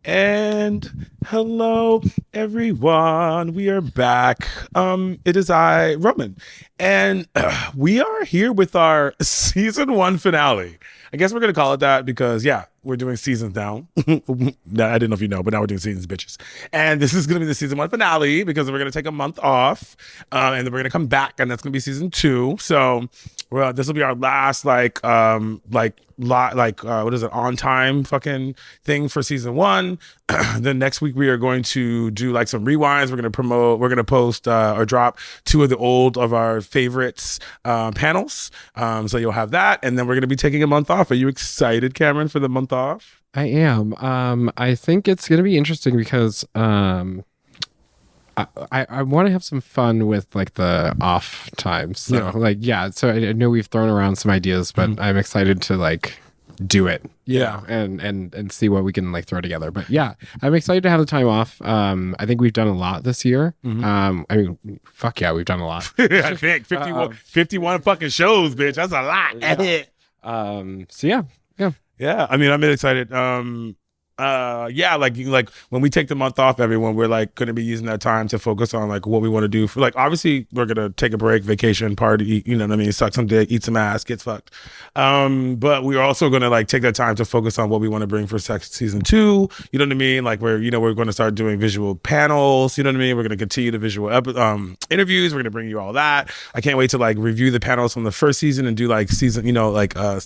And hello, everyone. We are back. It is I, Roman, and we are here with our season one finale. I guess we're gonna call it that because yeah, we're doing seasons now. I didn't know if you know, but now we're doing seasons, bitches. And this is gonna be the season one finale because we're gonna take a month off, and then we're gonna come back, and that's gonna be season two. So, well, this will be our last what is it, on time fucking thing for season one. Then next week we are going to do like some rewinds. We're gonna post or drop two of the old of our favorites panels. So you'll have that, and then we're gonna be taking a month off. Are you excited, Cameron, for the month off? I am. I think it's gonna be interesting because I want to have some fun with like the off times. So so I know we've thrown around some ideas, but I'm excited to like do it. Yeah. And see what we can like throw together. But yeah, I'm excited to have the time off. I think we've done a lot this year. I mean, fuck yeah, we've done a lot. I think 51 fucking shows, bitch. That's a lot. So yeah. Yeah. I mean, I'm excited. Like when we take the month off, everyone, we're like going to be using that time to focus on like what we want to do for like, obviously we're going to take a break, vacation, party, you know what I mean? Suck some dick, eat some ass, get fucked. But we're also going to like take that time to focus on what we want to bring for season two. You know what I mean? Like we're going to start doing visual panels. You know what I mean? We're going to continue the visual interviews. We're going to bring you all that. I can't wait to like review the panels from the first season and do like season,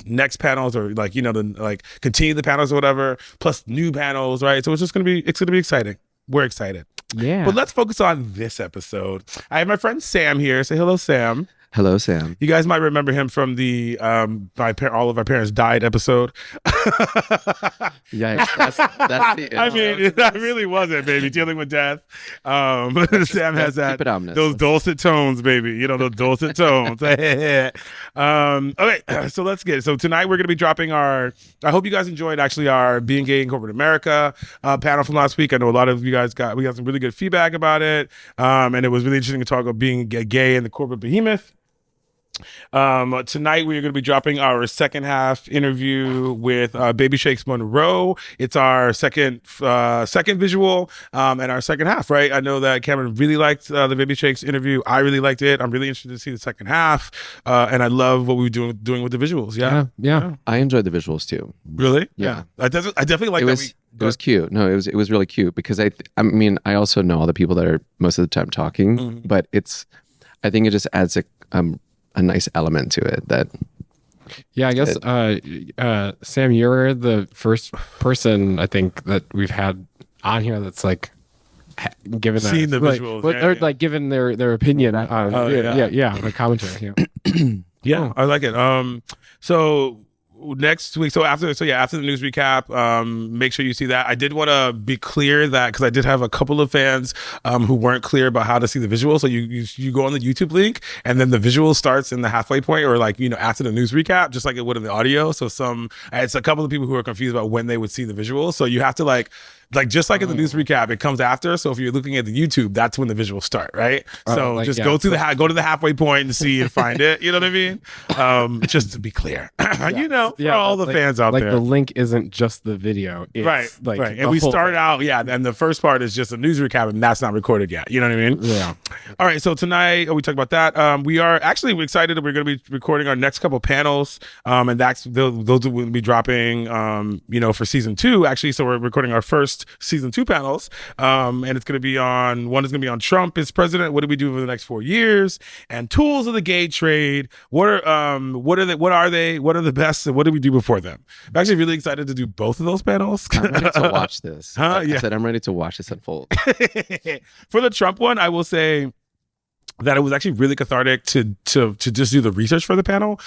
next panels or like, like continue the panels or whatever, plus new panels, right? So it's gonna be exciting. We're excited. Yeah. But let's focus on this episode. I have my friend Sam here. Say hello, Sam. Hello, Sam. You guys might remember him from the all of our parents died episode. Yeah, that's the. I mean, that really wasn't, baby. Dealing with death. Sam has those dulcet tones, baby. You know, those dulcet tones. Okay, so let's get it. So tonight we're going to be dropping I hope you guys enjoyed actually our Being Gay in Corporate America panel from last week. I know a lot of you guys we got some really good feedback about it. And it was really interesting to talk about being gay in the corporate behemoth. Tonight we are going to be dropping our second half interview with Baby Shaques Munro. It's our second visual and our second half, right? I know that Cameron really liked the Baby Shaques interview. I really liked it. I'm really interested to see the second half, and I love what we were doing with the visuals. Yeah. I enjoyed the visuals too. Really? Yeah. I definitely like that. It was cute. No, it was really cute because I mean I also know all the people that are most of the time talking, but I think it just adds a nice element to it that. Yeah, I guess Sam, you're the first person I think that we've had on here that's like given seen the visuals, like given their opinion on the commentary. Yeah, I like it. So next week, after the news recap, make sure you see that. I did want to be clear that because I did have a couple of fans who weren't clear about how to see the visuals. So you go on the YouTube link and then the visual starts in the halfway point or like after the news recap, just like it would in the audio. So it's a couple of people who are confused about when they would see the visuals. So you have to like just like in the news recap, it comes after. So if you're looking at the YouTube, that's when the visuals start, right? So go to the halfway point and see and find it. You know what I mean? Just to be clear, for all the fans out there, the link isn't just the video, it's right. And we start out, and the first part is just a news recap, and that's not recorded yet. You know what I mean? Yeah. All right. So tonight we talk about that. We are actually excited that we're going to be recording our next couple panels, and those will be dropping, for season two. Actually, so we're recording our first season two panels, and it's going to be one is going to be on Trump as president. What do we do for the next 4 years? And tools of the gay trade. What are they? What are the best? And what do we do before them? I'm actually really excited to do both of those panels. I'm ready to watch this. I said I'm ready to watch this unfold. For the Trump one, I will say that it was actually really cathartic to just do the research for the panel,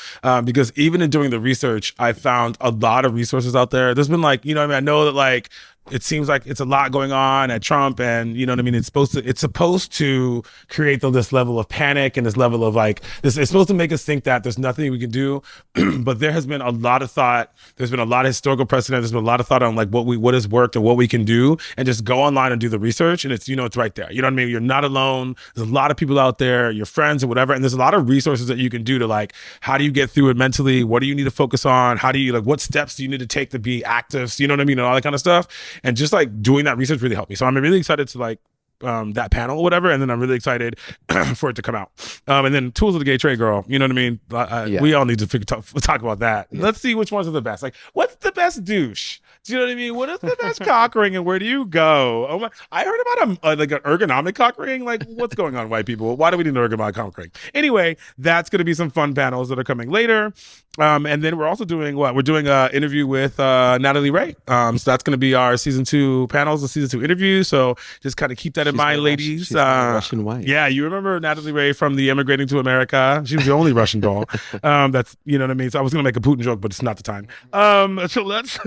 because even in doing the research, I found a lot of resources out there. There's been I know that like it seems like it's a lot going on at Trump, and it's supposed to create this level of panic and this level of like this. It's supposed to make us think that there's nothing we can do, but there has been a lot of thought. There's been a lot of historical precedent. There's been a lot of thought on like what has worked and what we can do, and just go online and do the research, and it's right there. You know what I mean? You're not alone. There's a lot of people out there, your friends and whatever, and there's a lot of resources that you can do to like, how do you get through it mentally? What do you need to focus on? How do you what steps do you need to take to be active? You know what I mean? And all that kind of stuff. And just like doing that research really helped me. So I'm really excited to like that panel or whatever, and then I'm really excited for it to come out. And then Tools of the Gay Trade, girl, you know what I mean? We all need to talk about that. Let's see which ones are the best. Like, what's the best douche? Do you know what I mean? What is the best cock ring, and where do you go? Oh my! I heard about like an ergonomic cock ring. Like, what's going on, white people? Why do we need an ergonomic cock ring? Anyway, that's going to be some fun panels that are coming later. And then we're also doing what? We're doing an interview with Natalie Ray. So that's going to be our season 2 panels, the season 2 interviews. So just kind of keep that in mind, ladies. She's Russian white. Yeah, you remember Natalie Ray from the Immigrating to America? She was the only Russian doll. That's, you know what I mean. So I was going to make a Putin joke, but it's not the time. So let's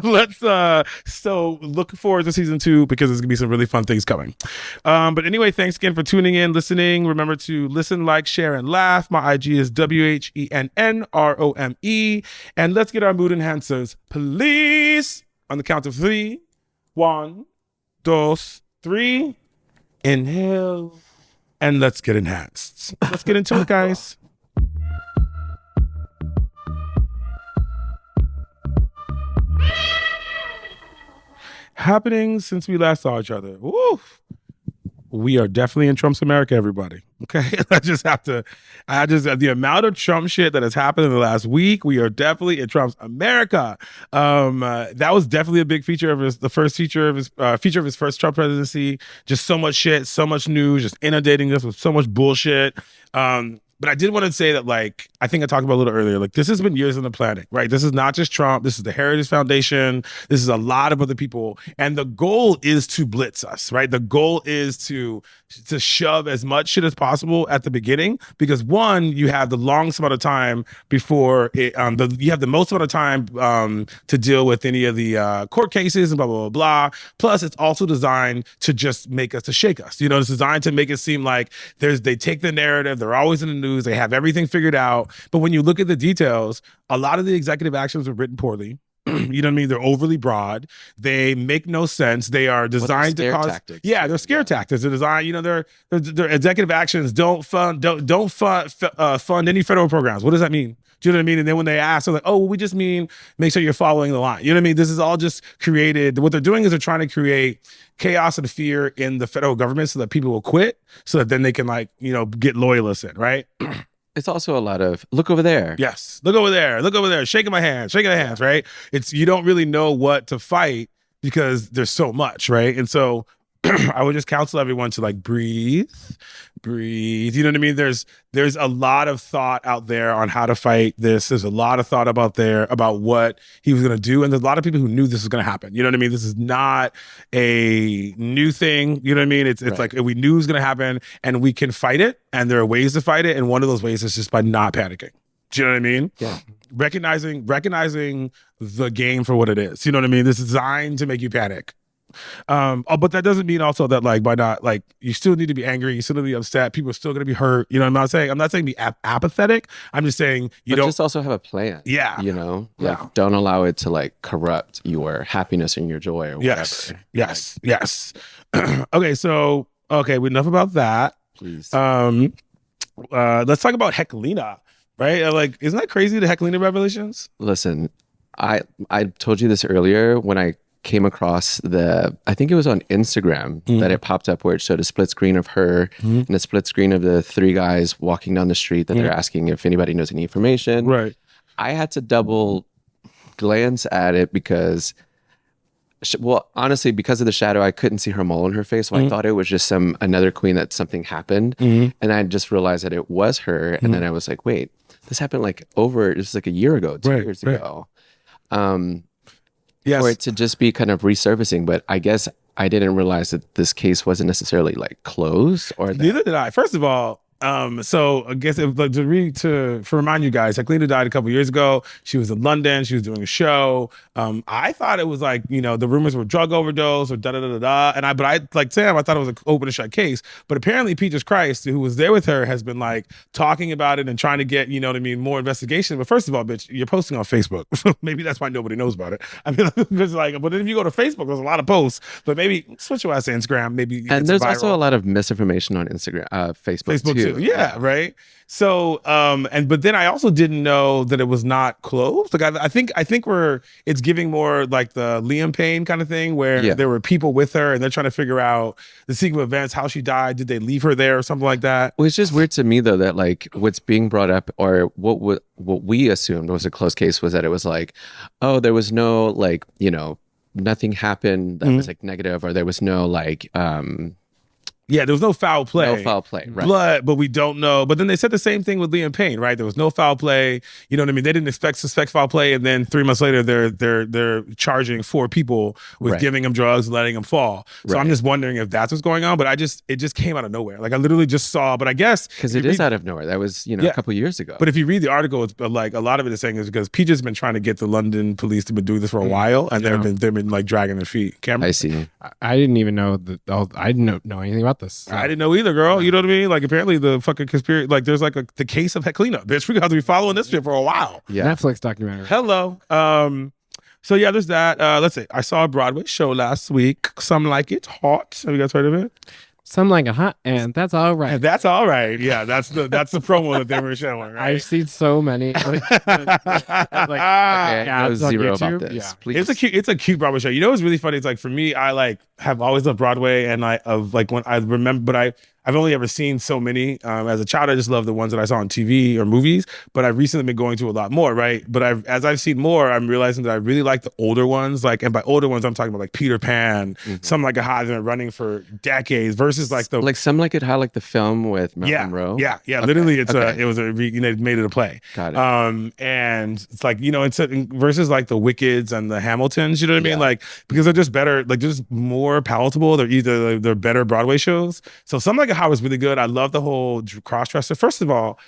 so look forward to season 2 because there's gonna be some really fun things coming. But anyway, thanks again for tuning in, listening. Remember to listen, like, share, and laugh. My IG is WHENNROME. And let's get our mood enhancers, please. On the count of 3. 1, 2, 3. Inhale. And let's get enhanced. Let's get into it, guys. Happening since we last saw each other. Woo! We are definitely in Trump's America, everybody. Okay, the amount of Trump shit that has happened in the last week, we are definitely in Trump's America. That was definitely a big feature of the first feature of his first Trump presidency. Just so much shit, so much news, just inundating us with so much bullshit. But I did want to say that, like, I think I talked about a little earlier, like, this has been years in the planning, right? This is not just Trump. This is the Heritage Foundation. This is a lot of other people. And the goal is to blitz us, right? The goal is to shove as much shit as possible at the beginning, because one, you have the longest amount of time before it, you have the most amount of time to deal with any of the court cases and blah, blah, blah, blah. Plus, it's also designed to just to shake us. You know, it's designed to make it seem like they take the narrative, they're always in the news, they have everything figured out. But when you look at the details, a lot of the executive actions are written poorly. You know what I mean? They're overly broad. They make no sense. They are designed to cause tactics. Yeah, they're scare tactics. They're designed. You know, their executive actions don't fund any federal programs. What does that mean? Do you know what I mean? And then when they ask, they're like, "Oh, well, we just mean make sure you're following the line." You know what I mean? This is all just created. What they're doing is they're trying to create chaos and fear in the federal government so that people will quit, so that then they can, like, you know, get loyalists in, right? It's also a lot of look over there. Yes. Look over there, shaking my hand, shaking the hands, right? You don't really know what to fight because there's so much, right? And so I would just counsel everyone to, like, breathe. You know what I mean? There's a lot of thought out there on how to fight this. There's a lot of thought about what he was going to do. And there's a lot of people who knew this was going to happen. You know what I mean? This is not a new thing. You know what I mean? It's right. Like, we knew it was going to happen and we can fight it. And there are ways to fight it. And one of those ways is just by not panicking. Do you know what I mean? Yeah. Recognizing the game for what it is. You know what I mean? This is designed to make you panic. But that doesn't mean also that, like, by not, like, you still need to be angry, you still need to be upset, people are still going to be hurt. You know what I'm not saying be apathetic. I'm just saying just also have a plan. Yeah. You know, like, don't allow it to, like, corrupt your happiness and your joy or whatever. Yes. Okay, enough about that. Please. Let's talk about Heclina, right? Like, isn't that crazy, the Heclina revelations? Listen, I told you this earlier when I came across I think it was on Instagram that it popped up where it showed a split screen of her and a split screen of the 3 guys walking down the street that they're asking if anybody knows any information. Right. I had to double glance at it because, well, honestly, because of the shadow, I couldn't see her mole on her face. So I thought it was just another queen that something happened. And I just realized that it was her. And then I was like, wait, this happened like a year ago, 2 years ago. Yes. For it to just be kind of resurfacing. But I guess I didn't realize that this case wasn't necessarily, like, closed. Neither did I. First of all, so I guess to remind you guys, Heclina died a couple years ago. She was in London. She was doing a show. I thought it was, like, you know, the rumors were drug overdose or da-da-da-da-da. But I, like Sam, I thought it was an open and shut case. But apparently Peaches Christ, who was there with her, has been, like, talking about it and trying to get, you know what I mean, more investigation. But first of all, bitch, you're posting on Facebook. Maybe that's why nobody knows about it. I mean, it's like, but if you go to Facebook, there's a lot of posts. But maybe switch your ass to Instagram. Maybe. And there's also a lot of misinformation on Facebook too. too. Yeah, right. So, but then I also didn't know that it was not closed. Like I think it's giving more like the Liam Payne kind of thing, where there were people with her and they're trying to figure out the sequence of events, how she died, did they leave her there or something like that. Well, it's just weird to me though that like what's being brought up, or what we assumed was a closed case, was that it was like, oh, there was no like, nothing happened that was like negative, or there was no like yeah, there was no foul play. No foul play, right. But we don't know. But then they said the same thing with Liam Payne, right? There was no foul play. You know what I mean? They didn't suspect foul play, and then 3 months later, they're charging 4 people with giving them drugs and letting them fall. So I'm just wondering if that's what's going on. But it just came out of nowhere. Like I literally just saw. But I guess because it is out of nowhere. That was a couple years ago. But if you read the article, it's like a lot of it is saying is because PJ's been trying to get the London police to been doing this for a while, and they've been like dragging their feet. Cameron? I see. I didn't even know that. I didn't know anything about this. So. I didn't know either, girl. You know what I mean? Like apparently the fucking conspiracy, like there's like the case of head cleanup, bitch. We got to be following this shit for a while. Yeah. Netflix documentary. Hello. So yeah, there's that. Let's see. I saw a Broadway show last week. Some Like It Hot. Have you guys heard of it? Some like it hot, and that's all right. And that's all right. Yeah, that's the promo that they were showing. Right? I've seen so many. Okay, I know zero about this. Yeah. Please. It's a cute Broadway show. You know what's really funny? It's like for me, I like have always loved Broadway, and when I remember, but I've only ever seen so many. As a child, I just loved the ones that I saw on TV or movies, but I've recently been going to a lot more, right? But as I've seen more, I'm realizing that I really like the older ones. Like, and by older ones, I'm talking about like Peter Pan, Some Like It Hot, been running for decades, versus like the Some Like It Hot, like the film with Monroe. Yeah. Okay. Literally, they made it a play. Got it. And it's like it's versus like the Wickeds and the Hamiltons. You know what I mean? Like because they're just better, like just more palatable. They're better Broadway shows. So Some Like It Hot was really good. I love the whole cross-dresser. First of all,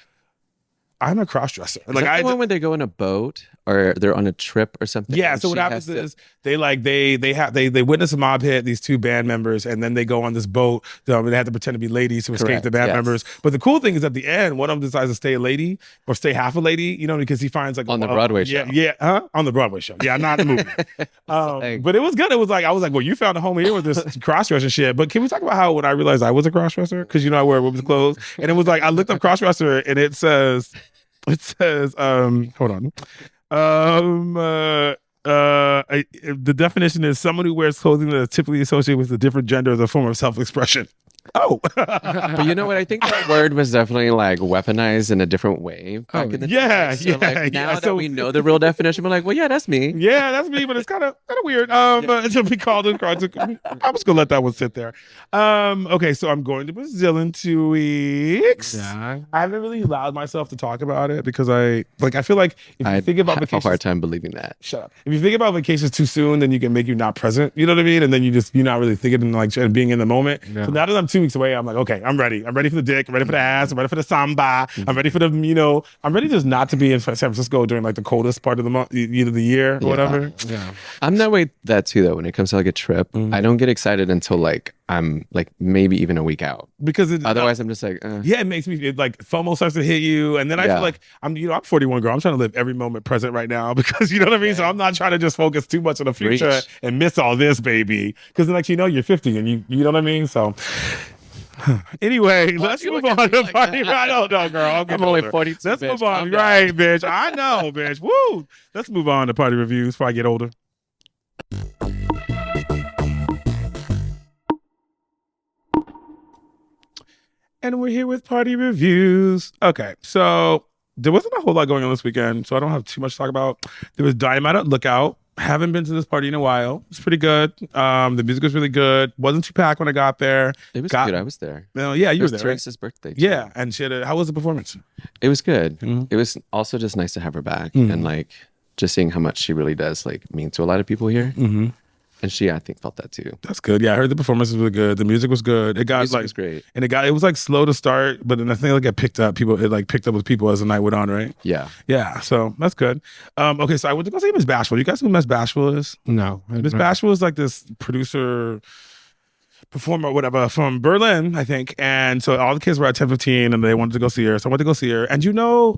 I'm a cross-dresser. Is that the one when they go in a boat or they're on a trip or something? Yeah. So what happens is they witness a mob hit these 2 band members, and then they go on this boat. They have to pretend to be ladies to escape the band members. But the cool thing is at the end, one of them decides to stay a lady or stay half a lady. Because he finds like on the Broadway show. Yeah, on the Broadway show. Yeah, not the movie. But it was good. It was like I was like, well, you found a home here with this cross-dresser shit. But can we talk about how when I realized I was a cross-dresser, because I wear women's clothes, and it was like I looked up cross-dresser and it says. Hold on. The definition is someone who wears clothing that is typically associated with a different gender as a form of self-expression. Oh. But you know what? I think that word was definitely like weaponized in a different way back in the day. So now that we know the real definition, we're like, well, yeah, that's me. Yeah, that's me, but it's kind of weird. To be called in I'm just gonna let that one sit there. Okay, so I'm going to Brazil in 2 weeks. Yeah. I haven't really allowed myself to talk about it because I feel like if you think about vacations, I have a hard time believing that. Shut up. If you think about vacations too soon, then you can make you not present. You know what I mean? And then you're not really thinking and being in the moment. Yeah. So now that I'm 2 weeks away, I'm like, okay, I'm ready. I'm ready for the dick. I'm ready for the ass. I'm ready for the samba. I'm ready for the, I'm ready just not to be in San Francisco during like the coldest part of the month, either the year or whatever. Yeah. I'm that way that too though. When it comes to like a trip, I don't get excited until like I'm like maybe even a week out, because otherwise I'm just like it makes me like FOMO starts to hit you, and then I feel like I'm 41 girl. I'm trying to live every moment present right now because you know what I mean. So I'm not trying to just focus too much on the future and miss all this, baby. Because then you're 50 and you know what I mean. So. Anyway, let's move on to party. I don't know, girl. I'm only 42. Let's move on. Right, bitch. I know, bitch. Woo. Let's move on to party reviews before I get older. And we're here with party reviews. Okay, so there wasn't a whole lot going on this weekend, so I don't have too much to talk about. There was Dynamite at Lookout. Haven't been to this party in a while. It's pretty good. The music was really good. Wasn't too packed when I got there. It was good. I was there. Well, yeah, you were there. It was Teresa's birthday. Too. Yeah, and she had how was the performance? It was good. It was also just nice to have her back and like just seeing how much she really does like mean to a lot of people here. And she, I think, felt that too. That's good. Yeah, I heard the performance was really good. The music was good. It got was great, and it was like slow to start, but then I think like it picked up with people as the night went on, right? Yeah, yeah. So that's good. Okay, so I went to go see Miss Bashful. You guys know who Miss Bashful is? No, Miss Bashful is like this producer performer or whatever from Berlin, I think. And so all the kids were at 10:15 and they wanted to go see her. So I went to go see her. And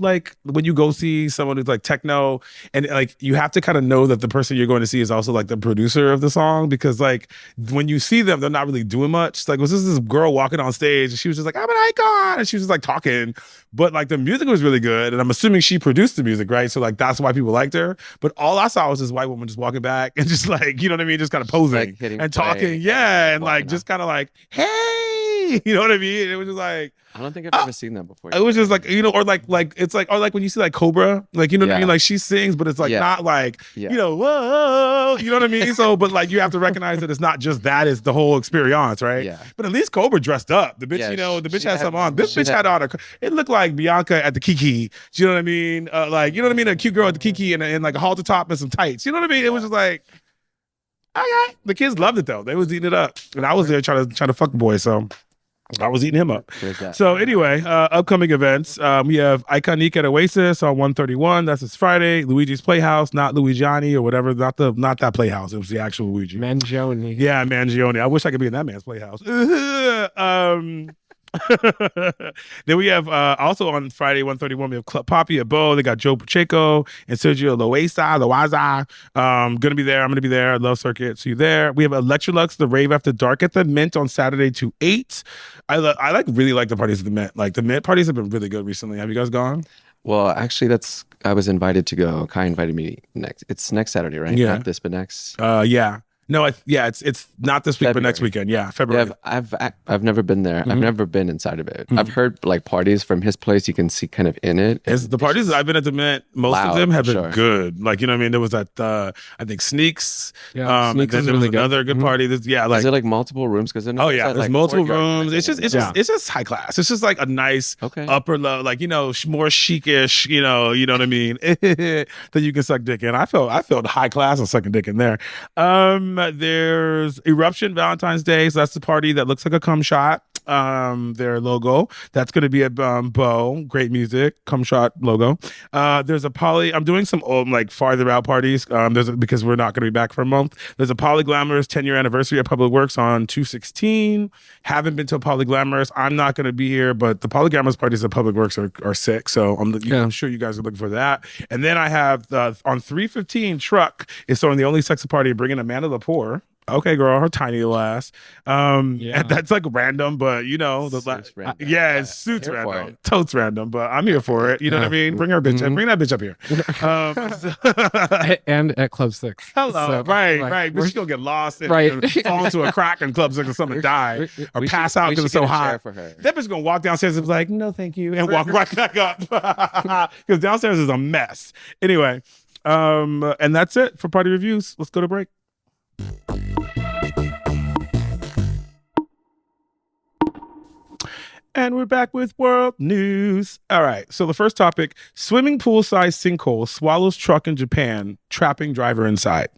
like when you go see someone who's like techno, and like you have to kind of know that the person you're going to see is also like the producer of the song, because like when you see them, they're not really doing much. Like, was this girl walking on stage and she was just like, I'm an icon. And she was just like talking. But like the music was really good. And I'm assuming she produced the music, right? So like that's why people liked her. But all I saw was this white woman just walking back and just like, you know what I mean? Just kind of posing like and talking. Yeah. And like just kind of like, hey, you know what I mean? It was just like, I don't think I've ever seen that before. it was just like, you know, or like it's like, or like when you see like Cobra, like, you know what I mean? Like she sings, but it's like not like, you know, whoa, you know what I mean? So, but like you have to recognize that it's not just that, it's the whole experience, right? Yeah. But at least Cobra dressed up. The bitch, you know, the bitch had something on. This bitch had on it looked like Bianca at the Kiki. Do you know what I mean? Like, you know what I mean? A cute girl at the Kiki and like a halter top and some tights. You know what I mean? It was just like, okay. The kids loved it though. They was eating it up. And I was there trying to fuck the boy, so I was eating him up. So anyway, upcoming events. We have Iconique at Oasis on 131. That's this Friday. Luigi's Playhouse, not Luigiani or whatever. Not that Playhouse. It was the actual Luigi. Mangione. Yeah, Mangione. I wish I could be in that man's Playhouse. Then we have also on Friday 131 we have Club Poppy at Bo. They got Joe Pacheco and Sergio Loaiza. Gonna be there. I'm gonna be there. I love Circuit. See you there. We have Electrolux, the Rave After Dark at the Mint on Saturday 2/8. I really like the parties at the Mint. Like the Mint parties have been really good recently. Have you guys gone? Well, actually, I was invited to go. Kai invited me next. It's next Saturday, right? Yeah. Not this, but next. Yeah. No, it's not this week, February. but next weekend. Yeah, February. Yeah, I've never been there. I've never been inside of it. I've heard like parties from his place. You can see kind of in it. It's the parties that I've been at the Mint, most of them have been good. Like, you know what I mean? There was that I think Sneaks. Yeah, Sneaks and then there was really another good party. Like, is it like multiple rooms? Because there's like multiple rooms. It's just high class. It's just like a nice upper low, like, you know, more chic-ish. You know what I mean? That you can suck dick in. I felt high class and sucking dick in there. There's Eruption Valentine's Day, so that's the party that looks like a cum shot. Their logo that's going to be at Bo. Great music, cum shot logo. There's a I'm doing some like farther out parties. Because we're not going to be back for a month. There's a Polyglamorous 10-year anniversary at Public Works on 2/16. Haven't been to a Polyglamorous. I'm not going to be here, but the Polyglamorous parties at Public Works are sick. So I'm sure you guys are looking for that. And then I have on 3/15 Truck is throwing the only sexy party, bringing Amanda Lepore. Okay, girl, her tiny little ass. And that's like random, but you know, it's suits random, totes random, but I'm here for it. You know what I mean? Bring her bitch, bring that bitch up here. And at Club 6. Hello, so, right. But she's gonna get lost and fall into a crack in Club 6 or something, die or pass out because it's so hot. That bitch gonna walk downstairs and be like, no, thank you, and walk right back up because downstairs is a mess. Anyway, and that's it for party reviews. Let's go to break. And we're back with world news. All right. So the first topic, swimming pool-sized sinkhole swallows truck in Japan, trapping driver inside.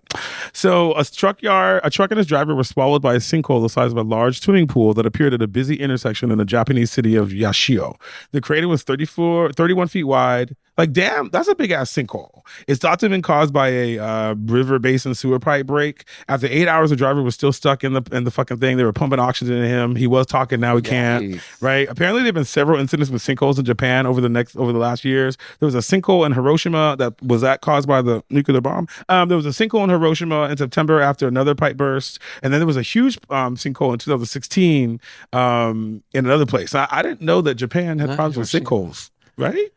So a truck and his driver were swallowed by a sinkhole the size of a large swimming pool that appeared at a busy intersection in the Japanese city of Yashio. The crater was 31 feet wide. Like, damn, that's a big ass sinkhole. It's thought to have been caused by a river basin sewer pipe break. After 8 hours, the driver was still stuck in the fucking thing. They were pumping oxygen into him. He was talking, now he can't. Right? Apparently, there have been several incidents with sinkholes in Japan over the last years. There was a sinkhole in Hiroshima that was caused by the nuclear bomb. There was a sinkhole in Hiroshima in September after another pipe burst, and then there was a huge sinkhole in 2016 in another place. I didn't know that Japan had problems with sinkholes. Right?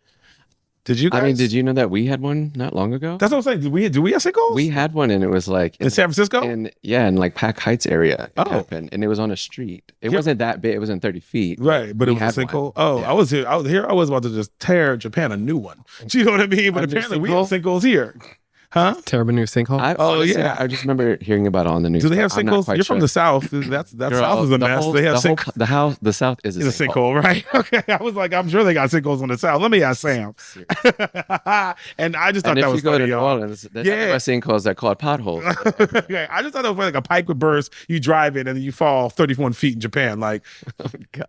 Did you guys? I mean, did you know that we had one not long ago? That's what I'm saying. Do we have sinkholes? We had one, and it was like in San Francisco? In like Pack Heights area. It happened, and it was on a street. It wasn't that big. It wasn't 30 feet. Right, but it was a sinkhole. Oh, yeah. I was here. I was about to just tear Japan a new one. Do you know what I mean? But apparently we have sinkholes here. Huh? Tear a new sinkhole? Honestly, I just remember hearing about it on the news. Do they have sinkholes? You're from the South. That South is a mess. They have sinkholes. The South is a sinkhole, right? Okay. I was like, I'm sure they got sinkholes on the South. Let me ask Sam. And I just thought that was funny. If you go to New Orleans, there's sinkholes that called potholes. Okay. I just thought that was like a pipe would burst, you drive it, and then you fall 31 feet in Japan. Like,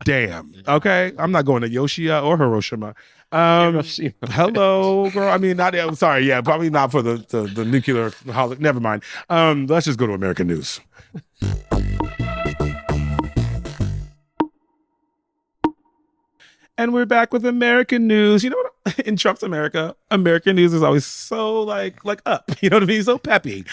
damn. Okay. I'm not going to Yoshia or Hiroshima. Hello, girl. I mean, I'm sorry. Yeah, probably not for the nuclear holiday. Never mind. Let's just go to American news. And we're back with American news. You know what? In Trump's America, American news is always so like up. You know what I mean? So peppy.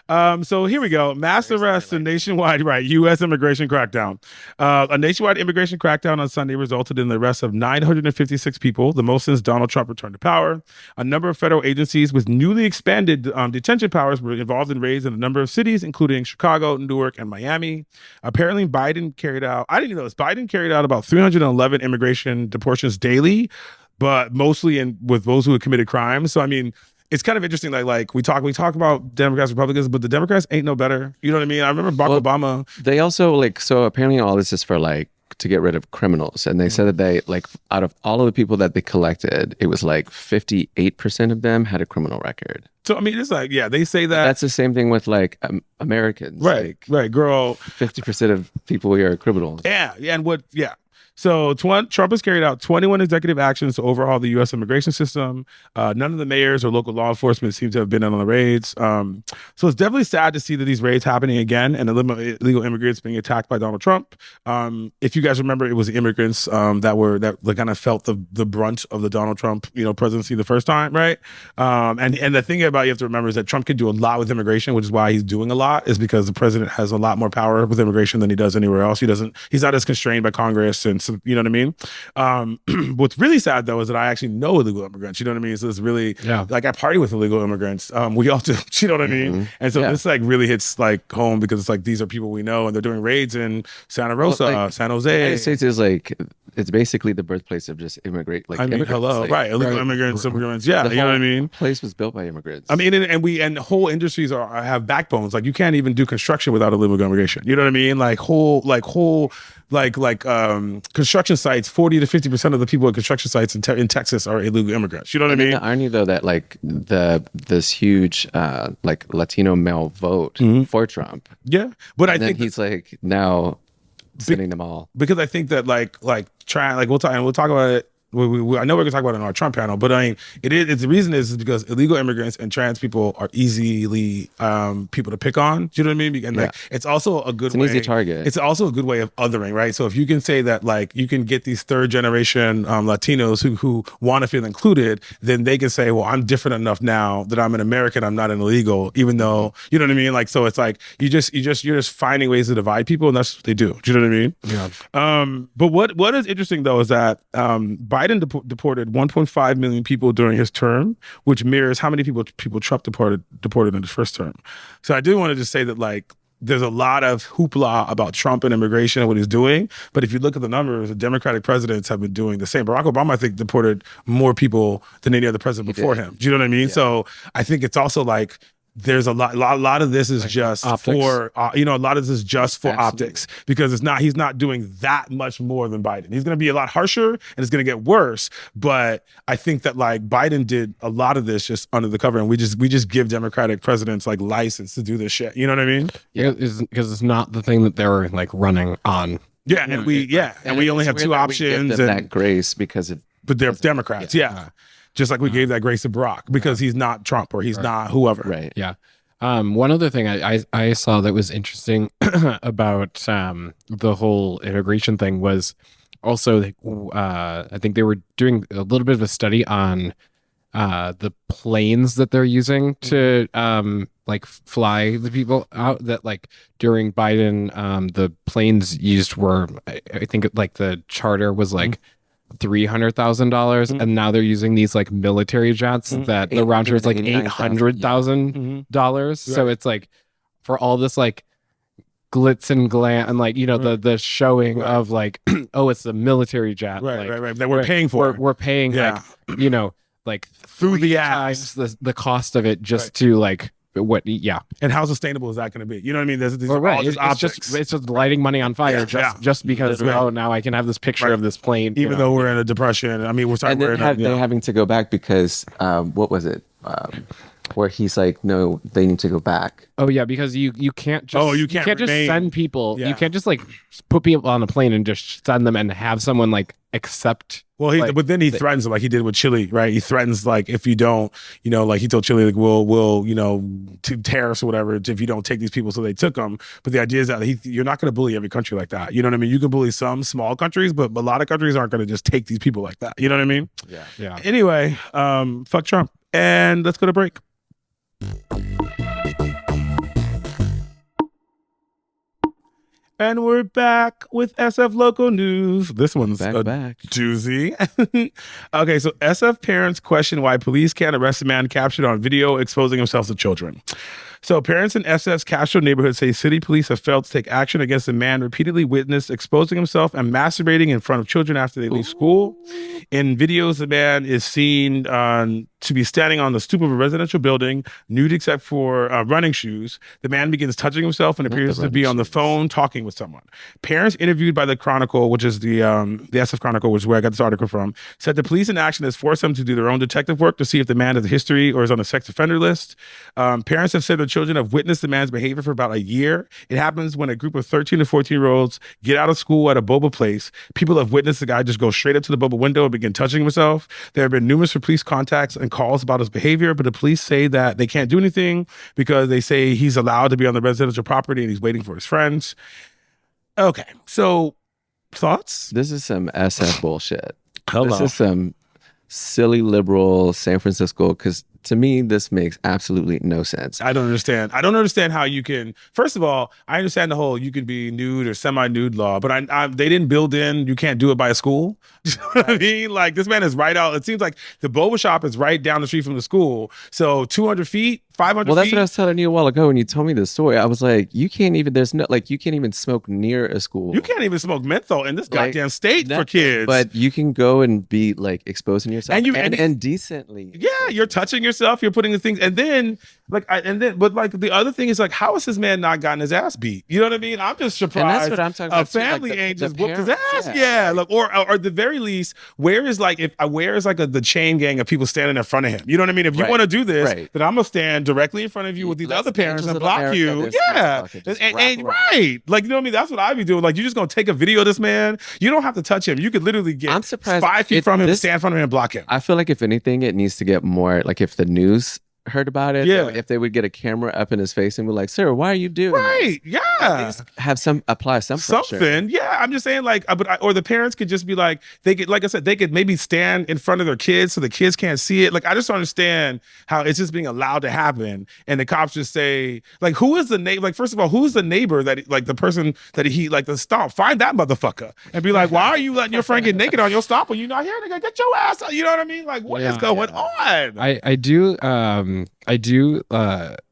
So here we go. Mass arrest and nationwide, right? U.S. immigration crackdown. A nationwide immigration crackdown on Sunday resulted in the arrest of 956 people, the most since Donald Trump returned to power. A number of federal agencies with newly expanded detention powers were involved in raids in a number of cities, including Chicago, Newark, and Miami. Apparently, Biden carried out, I didn't know this, Biden carried out about 311 immigration deportations daily, but mostly with those who had committed crimes. So, I mean, it's kind of interesting. Like we talk about Democrats, Republicans, but the Democrats ain't no better. You know what I mean? I remember Barack Obama. They also so apparently all this is for to get rid of criminals. And they said that they out of all of the people that they collected, it was 58% of them had a criminal record. So, I mean, it's they say that. That's the same thing with Americans. Right, right, girl. 50% of people here are criminals. Yeah, and So Trump has carried out 21 executive actions to overhaul the U.S. immigration system. None of the mayors or local law enforcement seem to have been in on the raids. So it's definitely sad to see that these raids happening again and illegal immigrants being attacked by Donald Trump. If you guys remember, it was the immigrants that kind of felt the brunt of the Donald Trump presidency the first time, right? And the thing about you have to remember is that Trump can do a lot with immigration, which is why he's doing a lot, is because the president has a lot more power with immigration than he does anywhere else. He's not as constrained by Congress and. You know what I mean? What's really sad though is that I actually know illegal immigrants. You know what I mean? So it's really I party with illegal immigrants. We all do. You know what I mean? Mm-hmm. And so this really hits home because it's these are people we know and they're doing raids in Santa Rosa, San Jose. The United States is it's basically the birthplace of just immigrant. Hello, right? Illegal immigrants. Yeah, you know what I mean? Place was built by immigrants. I mean, and whole industries have backbones. You can't even do construction without illegal immigration. You know what I mean? Whole construction sites, 40 to 50% of the people at construction sites in Texas are illegal immigrants. You know what I mean? The irony though that this huge Latino male vote for Trump. Yeah, but I think he's now sending them all because I think that we'll talk about it. I know we're gonna talk about it on our Trump panel, but the reason is because illegal immigrants and trans people are easily people to pick on. Do you know what I mean? And it's also a good way. Easy target. It's also a good way of othering, right? So if you can say that you can get these third generation Latinos who want to feel included, then they can say, well, I'm different enough now that I'm an American, I'm not an illegal, even though you know what I mean. So it's you're just finding ways to divide people, and that's what they do. Do you know what I mean? Yeah. But what is interesting though is that Biden deported 1.5 million people during his term, which mirrors how many people Trump deported in his first term. So I do want to just say that there's a lot of hoopla about Trump and immigration and what he's doing. But if you look at the numbers, the Democratic presidents have been doing the same. Barack Obama, I think, deported more people than any other president before him. Do you know what I mean? Yeah. So I think it's also there's a lot of this is just optics. For a lot of this is just for optics because he's not doing that much more than Biden. He's going to be a lot harsher and it's going to get worse. But I think that Biden did a lot of this just under the cover, and we just give Democratic presidents license to do this shit. You know what I mean? Yeah, because it's not the thing that they were running on. Yeah, and we only have two options. We give them that grace but they're Democrats. Yeah. Just like we gave that grace to Barack because he's not Trump or he's not whoever. Right. Yeah. One other thing I saw that was interesting about the whole immigration thing was also I think they were doing a little bit of a study on the planes that they're using to fly the people out. That during Biden the planes used were I think the charter was $300,000 and now they're using these military jets that the round trip is $800,000. So it's for all this glitz and glam and the showing of oh, it's a military jet, right that we're paying for. We're paying through the ass the cost of it just to and how sustainable is that going to be? You know what I mean? These are all just optics. It's just lighting money on fire just because now I can have this picture of this plane, even though we're in a depression. I mean, they're having to go back because what was it? Where he's no, they need to go back. Oh yeah, because you can't just you can't just send people. You can't just put people on a plane and just send them and have someone accept Well, but then he threatens them like he did with Chile, right? He threatens like if you don't, like he told Chile like we'll tariffs or whatever if you don't take these people. So they took them. But the idea is that you're not going to bully every country like that. You know what I mean? You can bully some small countries, but a lot of countries aren't going to just take these people like that. You know what I mean? Yeah. Anyway, fuck Trump, and let's go to break. And we're back with SF Local News. This one's back. doozy. Okay, so SF parents question why police can't arrest a man captured on video exposing himself to children. So parents in SF's Castro neighborhood say city police have failed to take action against a man repeatedly witnessed exposing himself and masturbating in front of children after they leave school. In videos, the man is seen to be standing on the stoop of a residential building, nude except for running shoes. The man begins touching himself and appears to be on the phone talking with someone. Parents interviewed by the Chronicle, which is the SF Chronicle, which is where I got this article from, said the police in action has forced them to do their own detective work to see if the man has a history or is on a sex offender list. Parents have said their children have witnessed the man's behavior for about a year. It happens when a group of 13 to 14-year-olds get out of school at a boba place. People have witnessed the guy just go straight up to the boba window and begin touching himself. There have been numerous police contacts and calls about his behavior, but the police say that they can't do anything because they say he's allowed to be on the residential property and he's waiting for his friends. Okay, so thoughts? This is some SF bullshit. Hello. This is some silly liberal San Francisco, because to me, this makes absolutely no sense. I don't understand. I don't understand how you can. First of all, I understand the whole you can be nude or semi-nude law, but they didn't build in you can't do it by a school. You know what I mean? Like this man is right out. It seems like the boba shop is right down the street from the school. So 200 feet, 500 Well, that's feet. what I was telling you a while ago when you told me this story. I was like, you can't even. There's no you can't even smoke near a school. You can't even smoke menthol in this goddamn state for kids. But you can go and be like exposing yourself and decently. Yeah, you're touching yourself. You're putting the things, and then but the other thing is like, how has this man not gotten his ass beat? You know what I mean? I'm just surprised. And that's what I'm talking about. A family ain't just whooped his ass. Yeah, like or at the very least, where is the chain gang of people standing in front of him? You know what I mean? If you want to do this, then I'm gonna stand directly in front of you with these other parents and block you. Yeah, and right, like you know what I mean? That's what I'd be doing. Like you're just gonna take a video of this man. You don't have to touch him. You could literally get I'm surprised 5 feet from him, stand in front of him, and block him. I feel like if anything, it needs to get more like if the news heard about it. Yeah. If they would get a camera up in his face and be like, "Sir, why are you doing right?" this? Yeah. At least have apply some pressure. Something. Yeah. I'm just saying like, or the parents could just be like, they could, like I said, they could maybe stand in front of their kids so the kids can't see it. Like, I just don't understand how it's just being allowed to happen. And the cops just say, like, who is the neighbor? Like, first of all, who's the neighbor that, like, the person that he, like, the stomp? Find that motherfucker and be like, why are you letting your friend get naked on your stomp when you're not here? Nigga, get your ass out. You know what I mean? Like, what is going on? I do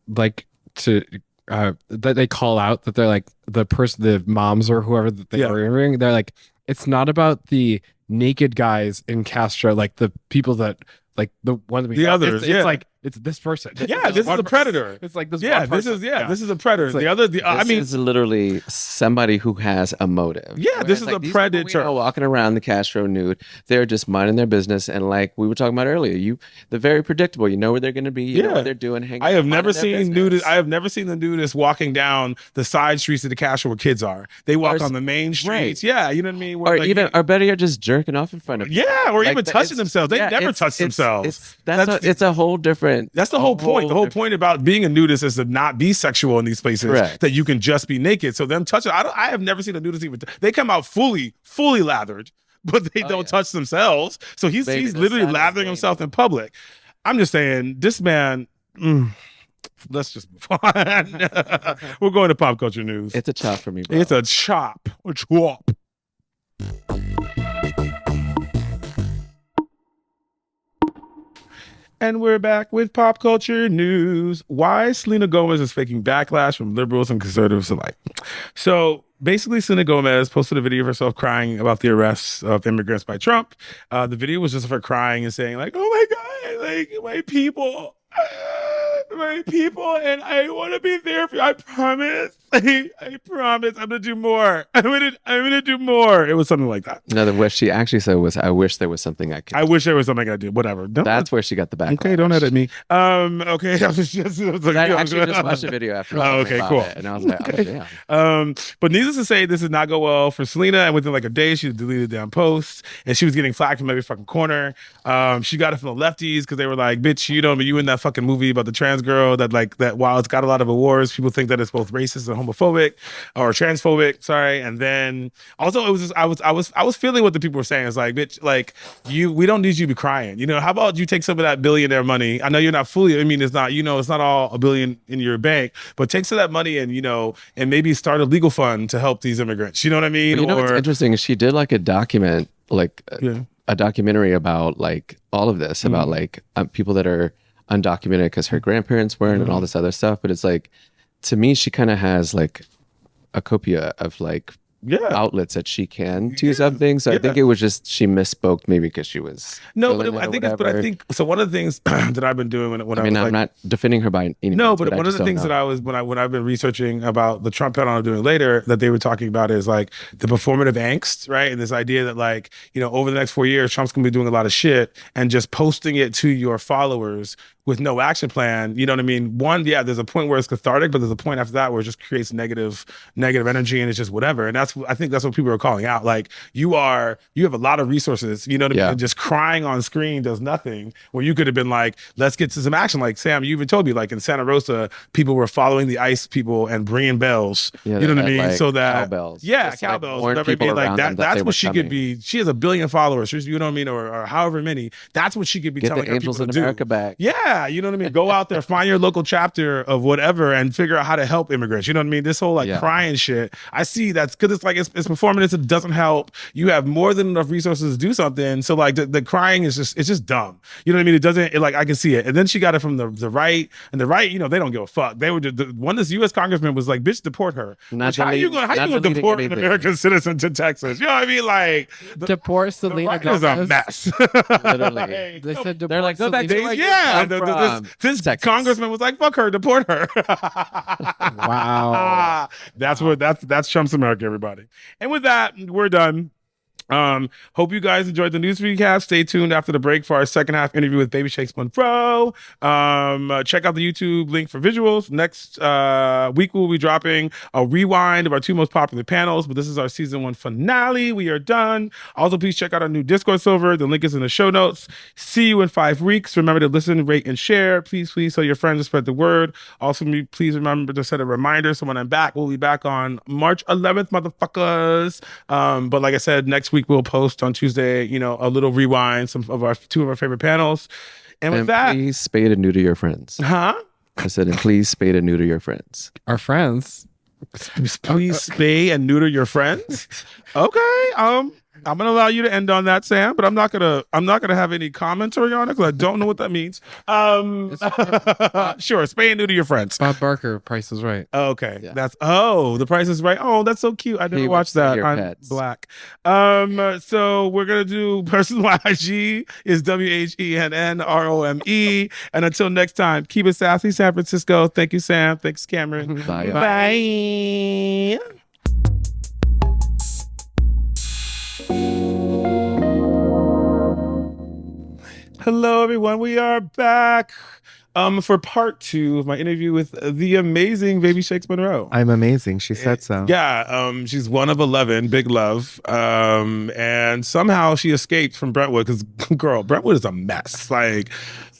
like to that they call out that they're like the moms or whoever that they are interviewing. They're like, it's not about the naked guys in Castro, like the people that like the one that we others. It's like it's this person. This is a predator. It's like this. Yeah, this is a predator. Like, this is literally somebody who has a motive. Yeah, this is a predator. These walking around the Castro nude. They're just minding their business, and like we were talking about earlier, they're very predictable. You know where they're going to be. You know what they're doing. I have never seen nudists. I have never seen the nudists walking down the side streets of the Castro where kids are. They walk on the main streets. Right. Yeah, you know what I mean. Where, or better yet, just jerking off in front of. Yeah, or even touching themselves. They never touch themselves. It's a whole different. That's the whole point. The whole point about being a nudist is to not be sexual in these places. Correct. That you can just be naked. So them touching, I have never seen a nudist even. They come out fully lathered, but they don't touch themselves. So he's literally lathering himself in public. I'm just saying, this man. Let's just move on. We're going to pop culture news. It's a chop for me, bro. It's a chop. A chop. And we're back with pop culture news. Why Selena Gomez is faking backlash from liberals and conservatives alike. So basically, Selena Gomez posted a video of herself crying about the arrests of immigrants by Trump. The video was just of her crying and saying like, "Oh my God, like my people, and I want to be there for you. I promise." I promise I'm gonna do more. I'm gonna do more. It was something like that. No, what she actually said was, "I wish there was something I could." I wish there was something I could do. Whatever. That's where she got the backlash. Okay, don't edit me. Okay. I was like, I actually just watched a video after. Oh, okay, cool. And I was like, Okay. oh damn. But needless to say, this did not go well for Selena. And within like a day, she deleted the damn post, and she was getting flagged from every fucking corner. She got it from the lefties because they were like, "Bitch, you in that fucking movie about the trans girl that while it's got a lot of awards, people think that it's both racist and homophobic or transphobic." Sorry. And then also it was just, I was feeling what the people were saying. It's like, bitch, like we don't need you to be crying. How about you take some of that billionaire money? I know you're not fully. I mean, it's not. It's not all a billion in your bank, but take some of that money and and maybe start a legal fund to help these immigrants. You know what I mean? What's interesting is she did like a document, like a documentary about like all of this, about like people that are undocumented because her grandparents weren't and all this other stuff. But it's like, to me, she kind of has like a copia of like outlets that she can do something. So I think it was just she misspoke maybe because she was I think so. One of the things that I've been doing when I'm not defending her by any means. No, but one of the things that I was when I've been researching about the Trump panel I'm doing later that they were talking about is like the performative angst, right? And this idea that like over the next 4 years Trump's gonna be doing a lot of shit and just posting it to your followers with no action plan. You know what I mean? One, there's a point where it's cathartic, but there's a point after that where it just creates negative energy and it's just whatever. And I think that's what people are calling out. Like you have a lot of resources, you know what I mean? And just crying on screen does nothing. Where you could have been like, let's get to some action. Like Sam, you even told me like in Santa Rosa, people were following the ICE people and bringing bells. You know what I mean? Like, so that cowbells. Cowbells, whatever it be. Like that's what she could be. She has 1 billion followers, you know what I mean? Or however many. That's what she could be telling the Angels in America back. Yeah, you know what I mean? Go out there, find your local chapter of whatever and figure out how to help immigrants. You know what I mean? This whole like crying shit. I see that's because it's like it's performative. It doesn't help. You have more than enough resources to do something. So like the crying is just dumb. You know what I mean? It doesn't like I can see it. And then she got it from the right, and the right, they don't give a fuck. They were one this U.S. congressman was like, bitch, deport her. How you gonna deport an American citizen to Texas? You know what I mean? Like deport Selena Gomez is a mess. Literally. They said they're like, go back to this congressman was like, fuck her, deport her. Wow. That's Trump's America, everybody. And with that, we're done. Hope you guys enjoyed the news recap. Stay tuned after the break for our second half interview with Baby Shaques Munro. Check out the YouTube link for visuals. Next week we'll be dropping a rewind of our 2 most popular panels, but this is our season 1 finale. We are done. Also, please check out our new Discord server. The link is in the show notes. See you in 5 weeks. Remember to listen, rate, and share. Please tell your friends to spread the word. Also, please remember to set a reminder so when I'm back, we'll be back on March 11th, motherfuckers. But like I said, next week we'll post on Tuesday, a little rewind, two of our favorite panels. And with that, please spay and neuter your friends. Huh? I said, and please spay and neuter your friends. Our friends. Please spay and neuter your friends. Okay. I'm gonna allow you to end on that, Sam, but I'm not gonna have any commentary on it because I don't know what that means. Sure, spay and neuter your friends. Bob Barker, Price is Right. Okay, The Price is Right. Oh, that's so cute. I never watched that. I'm pets. Black. So we're gonna do personal IG is WHENNROME, and until next time, keep it sassy, San Francisco. Thank you, Sam. Thanks, Cameron. Bye. Bye. Hello, everyone. We are back for part 2 of my interview with the amazing Baby Shaques Munro. I'm amazing. She said so. Yeah, she's one of 11, big love. And somehow she escaped from Brentwood because, girl, Brentwood is a mess. Like,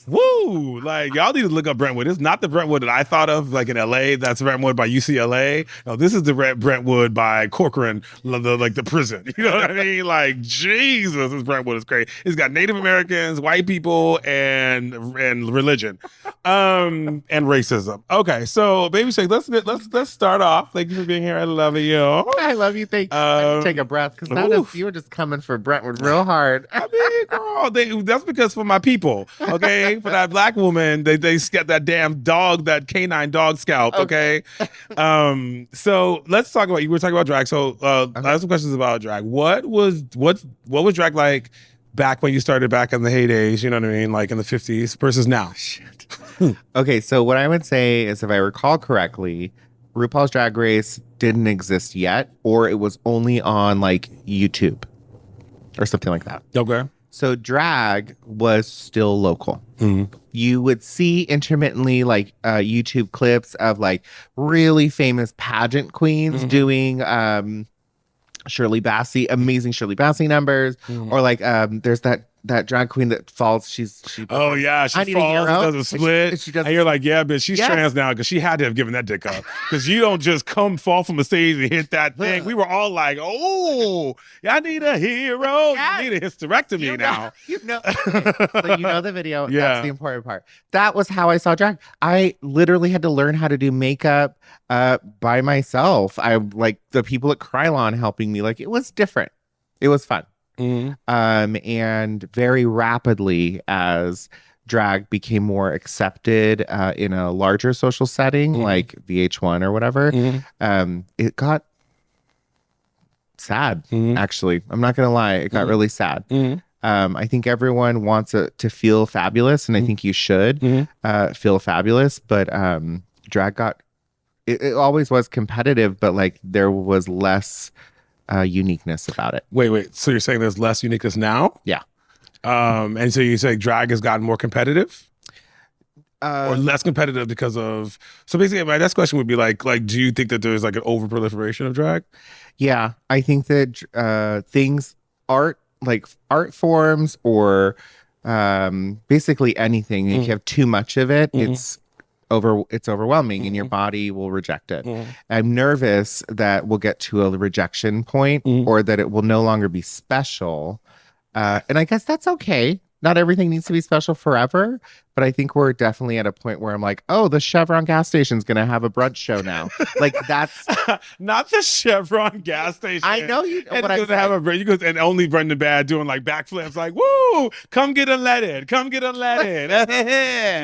woo! Like, y'all need to look up Brentwood. It's not the Brentwood that I thought of, like in LA. That's Brentwood by UCLA. No, this is the Brentwood by Corcoran, the prison. You know what I mean? Like, Jesus, this Brentwood is crazy. It's got Native Americans, white people, and religion, and racism. Okay, so Baby Shake, let's start off. Thank you for being here. I love you. I love you. Thank you. Take a breath because you were just coming for Brentwood real hard. I mean, girl, that's because for my people, okay. For that black woman, they got that damn dog, that canine dog scalp. Okay. So let's talk about, you were talking about drag. So I have some questions about drag. What was drag like back when you started back in the heydays, you know what I mean? Like in the 50s versus now? Okay. So what I would say is, if I recall correctly, RuPaul's Drag Race didn't exist yet, or it was only on like YouTube or something like that. Okay. So drag was still local. Mm-hmm. You would see intermittently like YouTube clips of like really famous pageant queens doing Shirley Bassey, amazing Shirley Bassey numbers, or like there's that drag queen that falls. She Oh yeah, she I Need a falls, Hero. does a split, She does and you're like, yeah, bitch, she's Yes. trans now because she had to have given that dick up. Because you don't just fall from a stage and hit that thing. We were all like, oh, I need a hero. Yes. You need a hysterectomy now. So you know the video. Yeah. That's the important part. That was how I saw drag. I literally had to learn how to do makeup by myself. I like the people at Krylon helping me. Like it was different. It was fun. And very rapidly as drag became more accepted in a larger social setting, like VH1 or whatever, it got sad. Actually, I'm not gonna lie, it got really sad. I think everyone wants to feel fabulous, and I think you should feel fabulous. But drag got it always was competitive, but like there was less uniqueness about it. Wait. So you're saying there's less uniqueness now? Yeah. And so you say drag has gotten more competitive? Or less competitive because of... So basically, my next question would be like, do you think that there's like an over-proliferation of drag? Yeah, I think that art forms or basically anything, if you have too much of it, it's overwhelming and your body will reject it. I'm nervous that we'll get to a rejection point or that it will no longer be special. And I guess that's okay. Not everything needs to be special forever, but I think we're definitely at a point where I'm like, oh, the Chevron gas station's going to have a brunch show now. Like that's not the Chevron gas station. I know you. And What I'm it's gonna have you go and only Brendan Bad doing like backflips, like woo, come get unleaded, come get unleaded.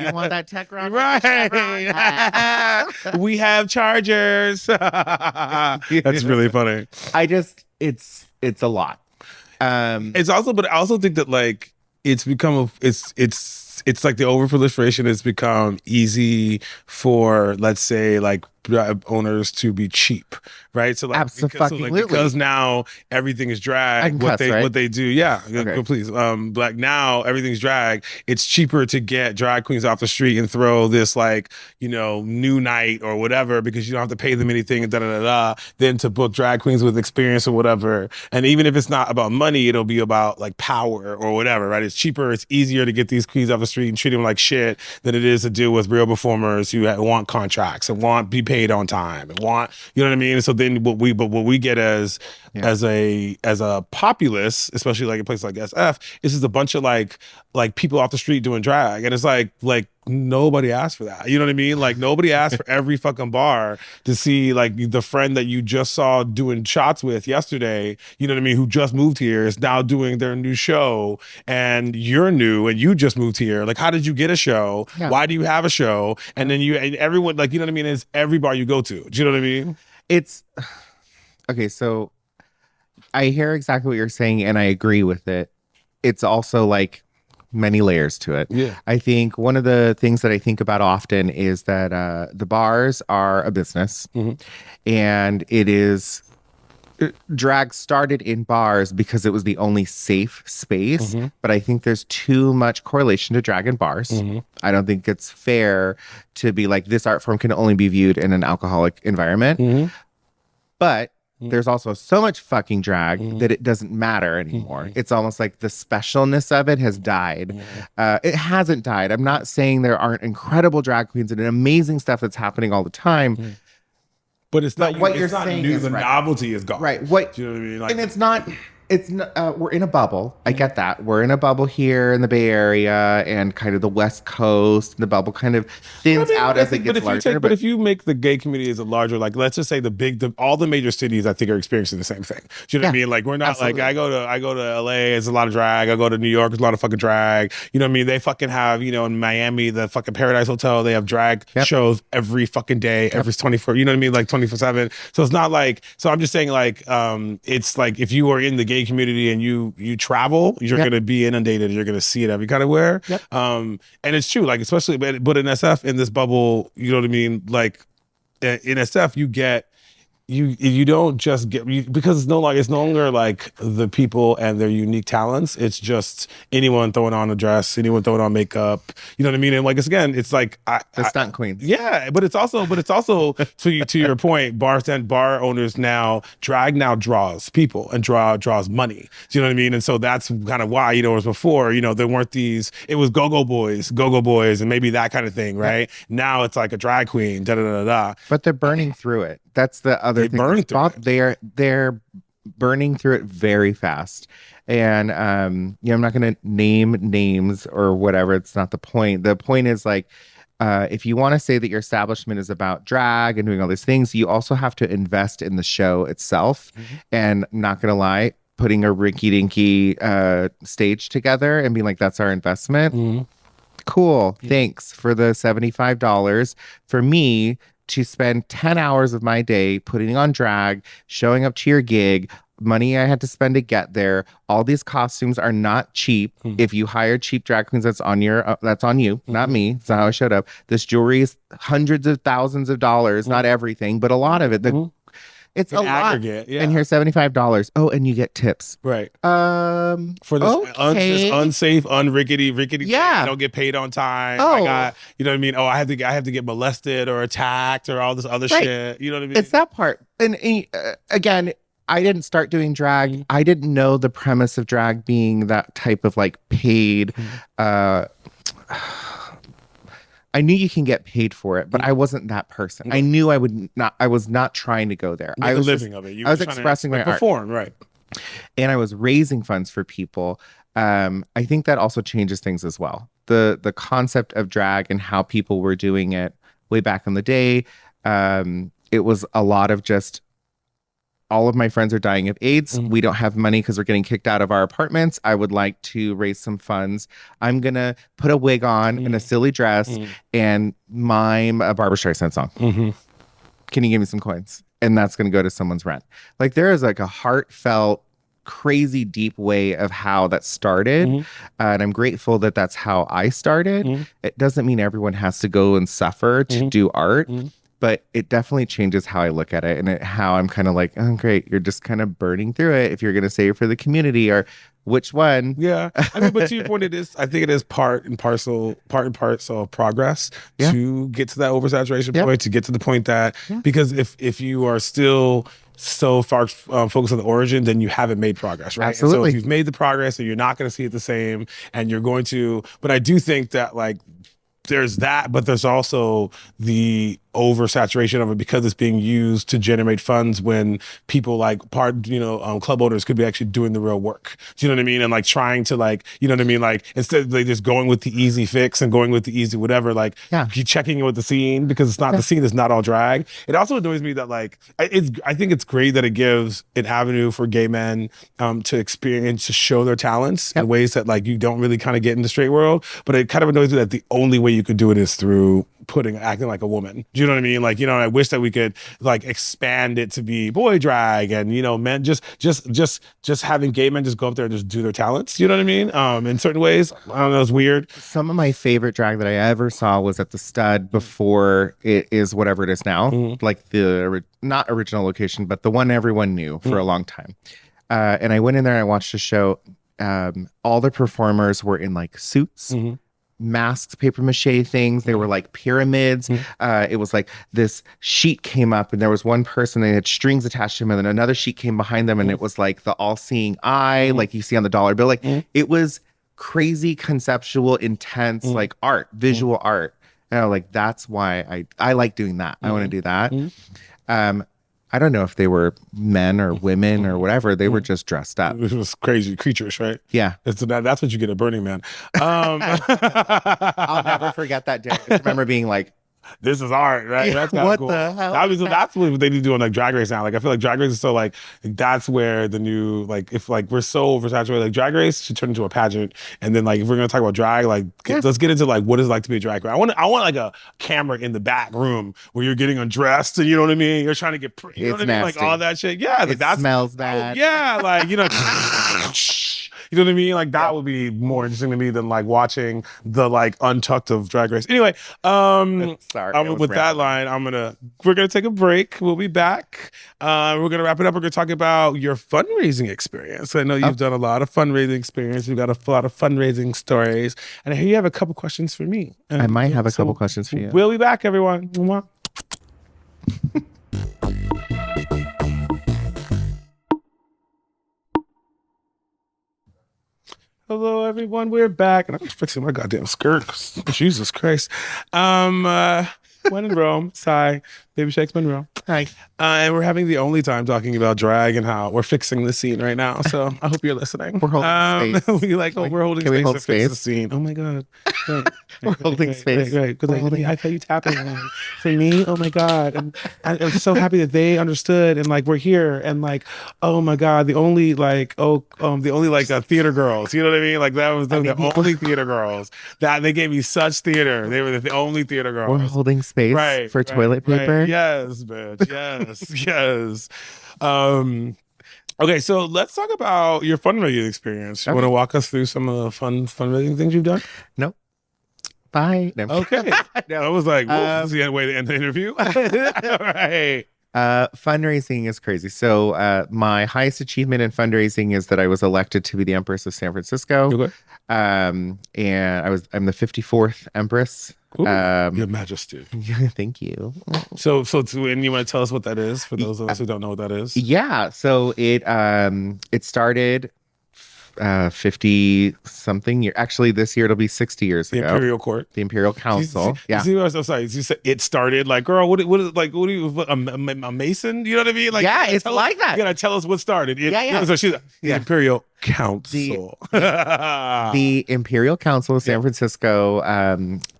You want that tech run? Right. We have chargers. That's really funny. It's a lot. It's also, but I also think that like it's become it's like the overproliferation has become easy for, let's say, like owners to be cheap, right? So like because now everything is drag. What they do, yeah. Okay. Please, like now everything's drag. It's cheaper to get drag queens off the street and throw this like new night or whatever because you don't have to pay them anything than to book drag queens with experience or whatever. And even if it's not about money, it'll be about like power or whatever, right? It's cheaper, it's easier to get these queens off the street and treat them like shit than it is to deal with real performers who want contracts and want be paid on time and want, you know what I mean? And so then what we get as a populace, especially like in places like SF, is just a bunch of like people off the street doing drag. And it's like nobody asked for that. You know what I mean? Like nobody asked for every fucking bar to see like the friend that you just saw doing shots with yesterday, you know what I mean, who just moved here is now doing their new show and you're new and you just moved here. Like how did you get a show? Yeah. Why do you have a show? And then and everyone, like, you know what I mean, is every bar you go to. Do you know what I mean? It's okay, so I hear exactly what you're saying and I agree with it. It's also like many layers to it. Yeah. I think one of the things that I think about often is that the bars are a business and drag started in bars because it was the only safe space, but I think there's too much correlation to drag in bars. I don't think it's fair to be like this art form can only be viewed in an alcoholic environment. But there's also so much fucking drag that it doesn't matter anymore. It's almost like the specialness of it has died. It hasn't died. I'm not saying there aren't incredible drag queens and amazing stuff that's happening all the time. But it's not what you're saying new. is the novelty is gone. Right. Do you know what I mean? Like, and it's not we're in a bubble. I get that. We're in a bubble here in the Bay Area and kind of the West Coast. And the bubble kind of thins out as it gets larger. But if you make the gay community as a larger, like let's just say all the major cities, I think are experiencing the same thing. Do you know what I mean? Like we're not absolutely. Like I go to LA, it's a lot of drag. I go to New York, it's a lot of fucking drag. You know what I mean? They fucking have, in Miami, the fucking Paradise Hotel, they have drag shows every fucking day, every 24, you know what I mean? Like 24/7. So it's not like, so I'm just saying like, it's like if you are in the gay community and you travel, you're going to be inundated. You're going to see it every kind of where. And it's true, like especially, but in SF in this bubble, you know what I mean? Like in SF you get you don't just get because it's no longer like the people and their unique talents. It's just anyone throwing on a dress, anyone throwing on makeup. You know what I mean? And like it's like the stunt queens. Yeah, but it's also to your point, bar owners now drag now draws people and draws money. Do you know what I mean? And so that's kind of why, it was before, there weren't these, it was go-go boys, and maybe that kind of thing, right? Now it's like a drag queen, da da da da. But they're burning through it. That's the other thing. They're burning through it very fast. And I'm not going to name names or whatever. It's not the point. The point is like, if you want to say that your establishment is about drag and doing all these things, you also have to invest in the show itself. And not going to lie, putting a rinky-dinky stage together and being like, that's our investment. Cool. Thanks for the $75. For me to spend 10 hours of my day putting on drag, showing up to your gig, money I had to spend to get there. All these costumes are not cheap. If you hire cheap drag queens, that's on you, not me. That's not how I showed up. This jewelry is hundreds of thousands of dollars, not everything, but a lot of it. It's a aggregate, lot. Yeah. And here's $75. Oh, and you get tips. Right. For this unsafe, rickety. Yeah. I don't get paid on time. Oh. I got, you know what I mean? Oh, I have to get molested or attacked or all this other shit. You know what I mean? It's that part. And again, I didn't start doing drag. I didn't know the premise of drag being that type of like paid I knew you can get paid for it, but I wasn't that person. I knew I was not trying to go there. I was living of it. I was expressing my art. Perform, right. And I was raising funds for people. I think that also changes things as well. The concept of drag and how people were doing it way back in the day. It was a lot of just, all of my friends are dying of AIDS. We don't have money because we're getting kicked out of our apartments. I would like to raise some funds. I'm going to put a wig on and a silly dress and mime a Barbra Streisand song. Can you give me some coins? And that's going to go to someone's rent. Like there is like a heartfelt, crazy deep way of how that started. And I'm grateful that that's how I started. It doesn't mean everyone has to go and suffer to do art. But it definitely changes how I look at it and how I'm kind of like, oh, great, you're just kind of burning through it if you're going to say it for the community or which one. Yeah. I mean, but to your point, I think it is part and parcel of progress to get to that oversaturation point, to get to the point that, because if you are still so far focused on the origin, then you haven't made progress, right? Absolutely. And so if you've made the progress and you're not going to see it the same and you're going to, but I do think that like, there's that, but there's also the oversaturation of it because it's being used to generate funds when people like club owners could be actually doing the real work. Do you know what I mean? And like trying to like, you know what I mean? Like instead of like just going with the easy fix and going with the easy whatever, like you checking in with the scene because it's not the scene is not all drag. It also annoys me that like I think it's great that it gives an avenue for gay men to experience, to show their talents in ways that like you don't really kind of get in the straight world. But it kind of annoys me that the only way you could do it is through acting like a woman. Do you know what I mean? Like, I wish that we could like expand it to be boy drag and, men just having gay men just go up there and just do their talents. You know what I mean? In certain ways, I don't know, it's weird. Some of my favorite drag that I ever saw was at the Stud before it is whatever it is now, like the not original location, but the one everyone knew for a long time. And I went in there and I watched a show. All the performers were in like suits. Masks, paper mache things. They were like pyramids. It was like this sheet came up and there was one person that had strings attached to him and then another sheet came behind them and it was like the all-seeing eye like you see on the dollar bill. Like it was crazy, conceptual, intense, like art, visual art. And I was like, that's why I like doing that. I want to do that. I don't know if they were men or women or whatever. They were just dressed up. It was crazy creatures, right? Yeah. That's what you get at Burning Man. I'll never forget that day. I just remember being like, this is art, right? Yeah, that's kind of what cool. the hell? That's what they need to do on like Drag Race now. Like I feel like Drag Race is so like that's where the new like if like we're so oversaturated, like Drag Race should turn into a pageant. And then like if we're gonna talk about drag, like let's get into like what it's like to be a drag queen. I want like a camera in the back room where you're getting undressed and you know what I mean. You're trying to get you know what I mean, like all that shit. Yeah, like that smells bad. Yeah, like You know what I mean? Like that would be more interesting to me than like watching the like untucked of Drag Race. Anyway, Sorry. with that line, we're gonna take a break. We'll be back. We're gonna wrap it up. We're gonna talk about your fundraising experience. I know you've done a lot of fundraising experience. You've got a lot of fundraising stories, and I hear you have a couple questions for me. I might have a couple questions for you. We'll be back, everyone. Mwah. Hello, everyone. We're back, and I'm fixing my goddamn skirt. Jesus Christ. Whennrome, Sai, Baby Shaques Munro. Hi. And we're having the only time talking about drag and how we're fixing the scene right now. So I hope you're listening. We're holding space. We're holding Can space we hold to fix the space? scene. Oh my god. Right. We're holding space. Right. I felt you tapping for me. Oh my god. And I'm so happy that they understood and like we're here and like oh my god the only theater girls. You know what I mean? Like that was the only theater girls that they gave me such theater. They were the only theater girls. We're holding space for toilet paper. Right. Yes, bitch. Yes. Okay, so let's talk about your fundraising experience. You want to walk us through some of the fundraising things you've done? Nope. Bye. No. Okay. I was like, this is the way to end the interview. All right. Fundraising is crazy. So my highest achievement in fundraising is that I was elected to be the Empress of San Francisco. Okay. And I'm the 54th Empress. Your Majesty. Thank you. So and you want to tell us what that is for those of us who don't know what that is? Yeah. So it started 50 something year. Actually, this year it'll be 60 years The ago. Imperial Court. The Imperial Council. Yeah. I'm sorry. You said it started like, girl, what are you, a Mason? You know what I mean? Like, Yeah, it's like that. You gotta tell us what started. Yeah. So she's the Yeah. Imperial Council. The Imperial Council of San Francisco.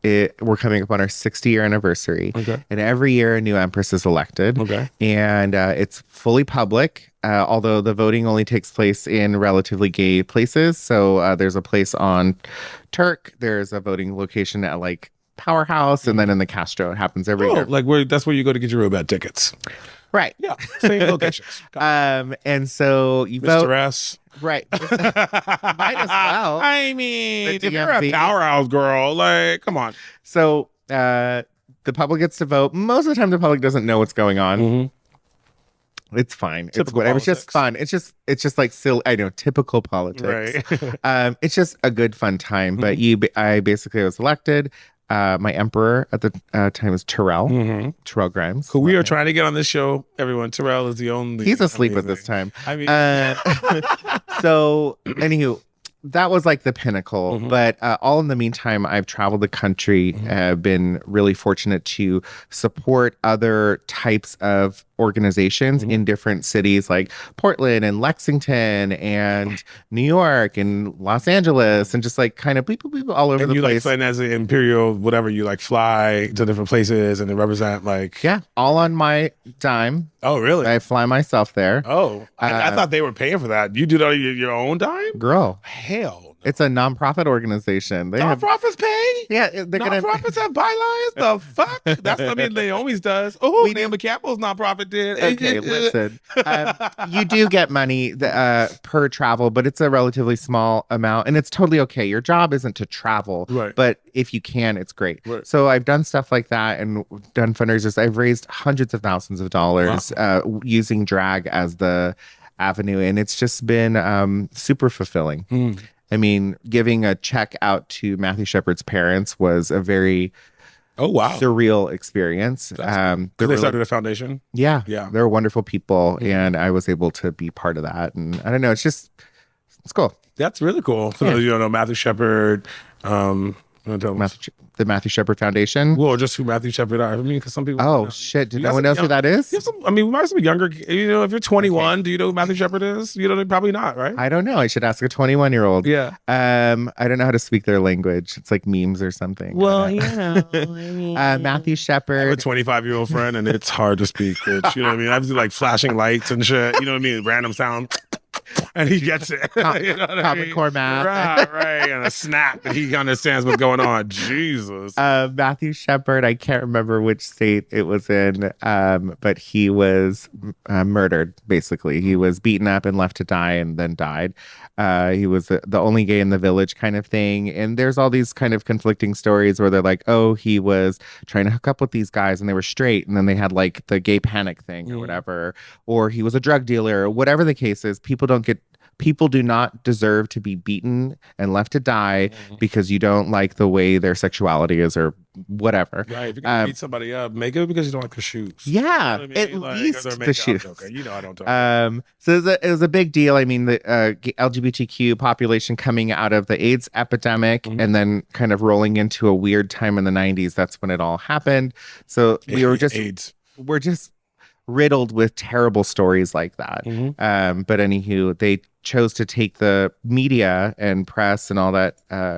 We're coming up on our 60-year anniversary. Okay. And every year a new empress is elected. Okay. And it's fully public. Although the voting only takes place in relatively gay places. So there's a place on Turk. There's a voting location at like Powerhouse. And then in the Castro, it happens every year. Like that's where you go to get your real bad tickets. Right. Yeah. Same locations. And so you Mr. vote. S. Right. Might as well. I mean, The if you're a DMV. Powerhouse girl, like, come on. So the public gets to vote. Most of the time, the public doesn't know what's going on. Mm-hmm. It's fine. It's Typical whatever. It's just politics. fun. It's just like silly. I know, typical politics. Right. It's just a good fun time. But I basically was elected. My emperor at the time was Terrell. Mm-hmm. Terrell Grimes. Who we are trying to get on this show, everyone. Terrell is the only. He's asleep at amazing. this time. I mean, So anywho, that was like the pinnacle. Mhm. But all in the meantime, I've traveled the country. Been really fortunate to support other types of organizations in different cities like Portland and Lexington and New York and Los Angeles and just like kind of people all over and the you place. like as an imperial, whatever, you like fly to different places and they represent like. Yeah, all on my dime. Oh, really? I fly myself there. Oh, I thought they were paying for that. You do that on your own dime? Girl, Hell. it's a nonprofit organization. They have, Nonprofits pay? yeah, they're gonna. Nonprofits have bylines? The fuck? Naomi's does. Oh, Naomi Campbell's nonprofit did. Okay, listen. You do get money per travel, but it's a relatively small amount, and it's totally okay. Your job isn't to travel, Right. but if you can, it's great. Right. So I've done stuff like that and done fundraisers. I've raised hundreds of thousands of dollars using drag as the avenue, and it's just been super fulfilling. Mm. I mean, giving a check out to Matthew Shepard's parents was a very surreal experience. They started a foundation. Yeah. Yeah. They're wonderful people. And I was able to be part of that. And I don't know, it's cool. That's really cool. For those of you who don't know, Matthew Shepard, The Matthew Shepard Foundation. Well, just who Matthew Shepard are. I mean, because some people. Oh, shit. Did no one knows who that is? I mean, we might have some younger. You know, if you're 21, do you know who Matthew Shepard is? You know, probably not, right? I don't know. I should ask a 21-year-old. Yeah. I don't know how to speak their language. It's like memes or something. Well, you know, I mean, Matthew I have a Shepard. 25-year-old friend, and it's hard to speak. Bitch. You know what I mean? I have to do like flashing lights and shit. You know what I mean? Random sound. and he gets it. You know what I Common mean? Core math. Right, and a snap, and he understands what's going on. Jesus. Matthew Shepard, I can't remember which state it was in, but he was murdered, basically. He was beaten up and left to die and then died. He was the only gay in the village kind of thing. And there's all these kind of conflicting stories where they're like, oh, he was trying to hook up with these guys and they were straight. And then they had like the gay panic thing or whatever. Or he was a drug dealer or whatever the case is. People do not deserve to be beaten and left to die because you don't like the way their sexuality is or whatever. Right. If you're going to beat somebody up, make it because you don't like their shoes. Yeah. You know what I mean? At Like, least or the make shoes. it up, okay. You know I don't talk. So it was a big deal. I mean, the LGBTQ population coming out of the AIDS epidemic and then kind of rolling into a weird time in the 90s. That's when it all happened. So we're just riddled with terrible stories like that. But anywho, they chose to take the media and press and all that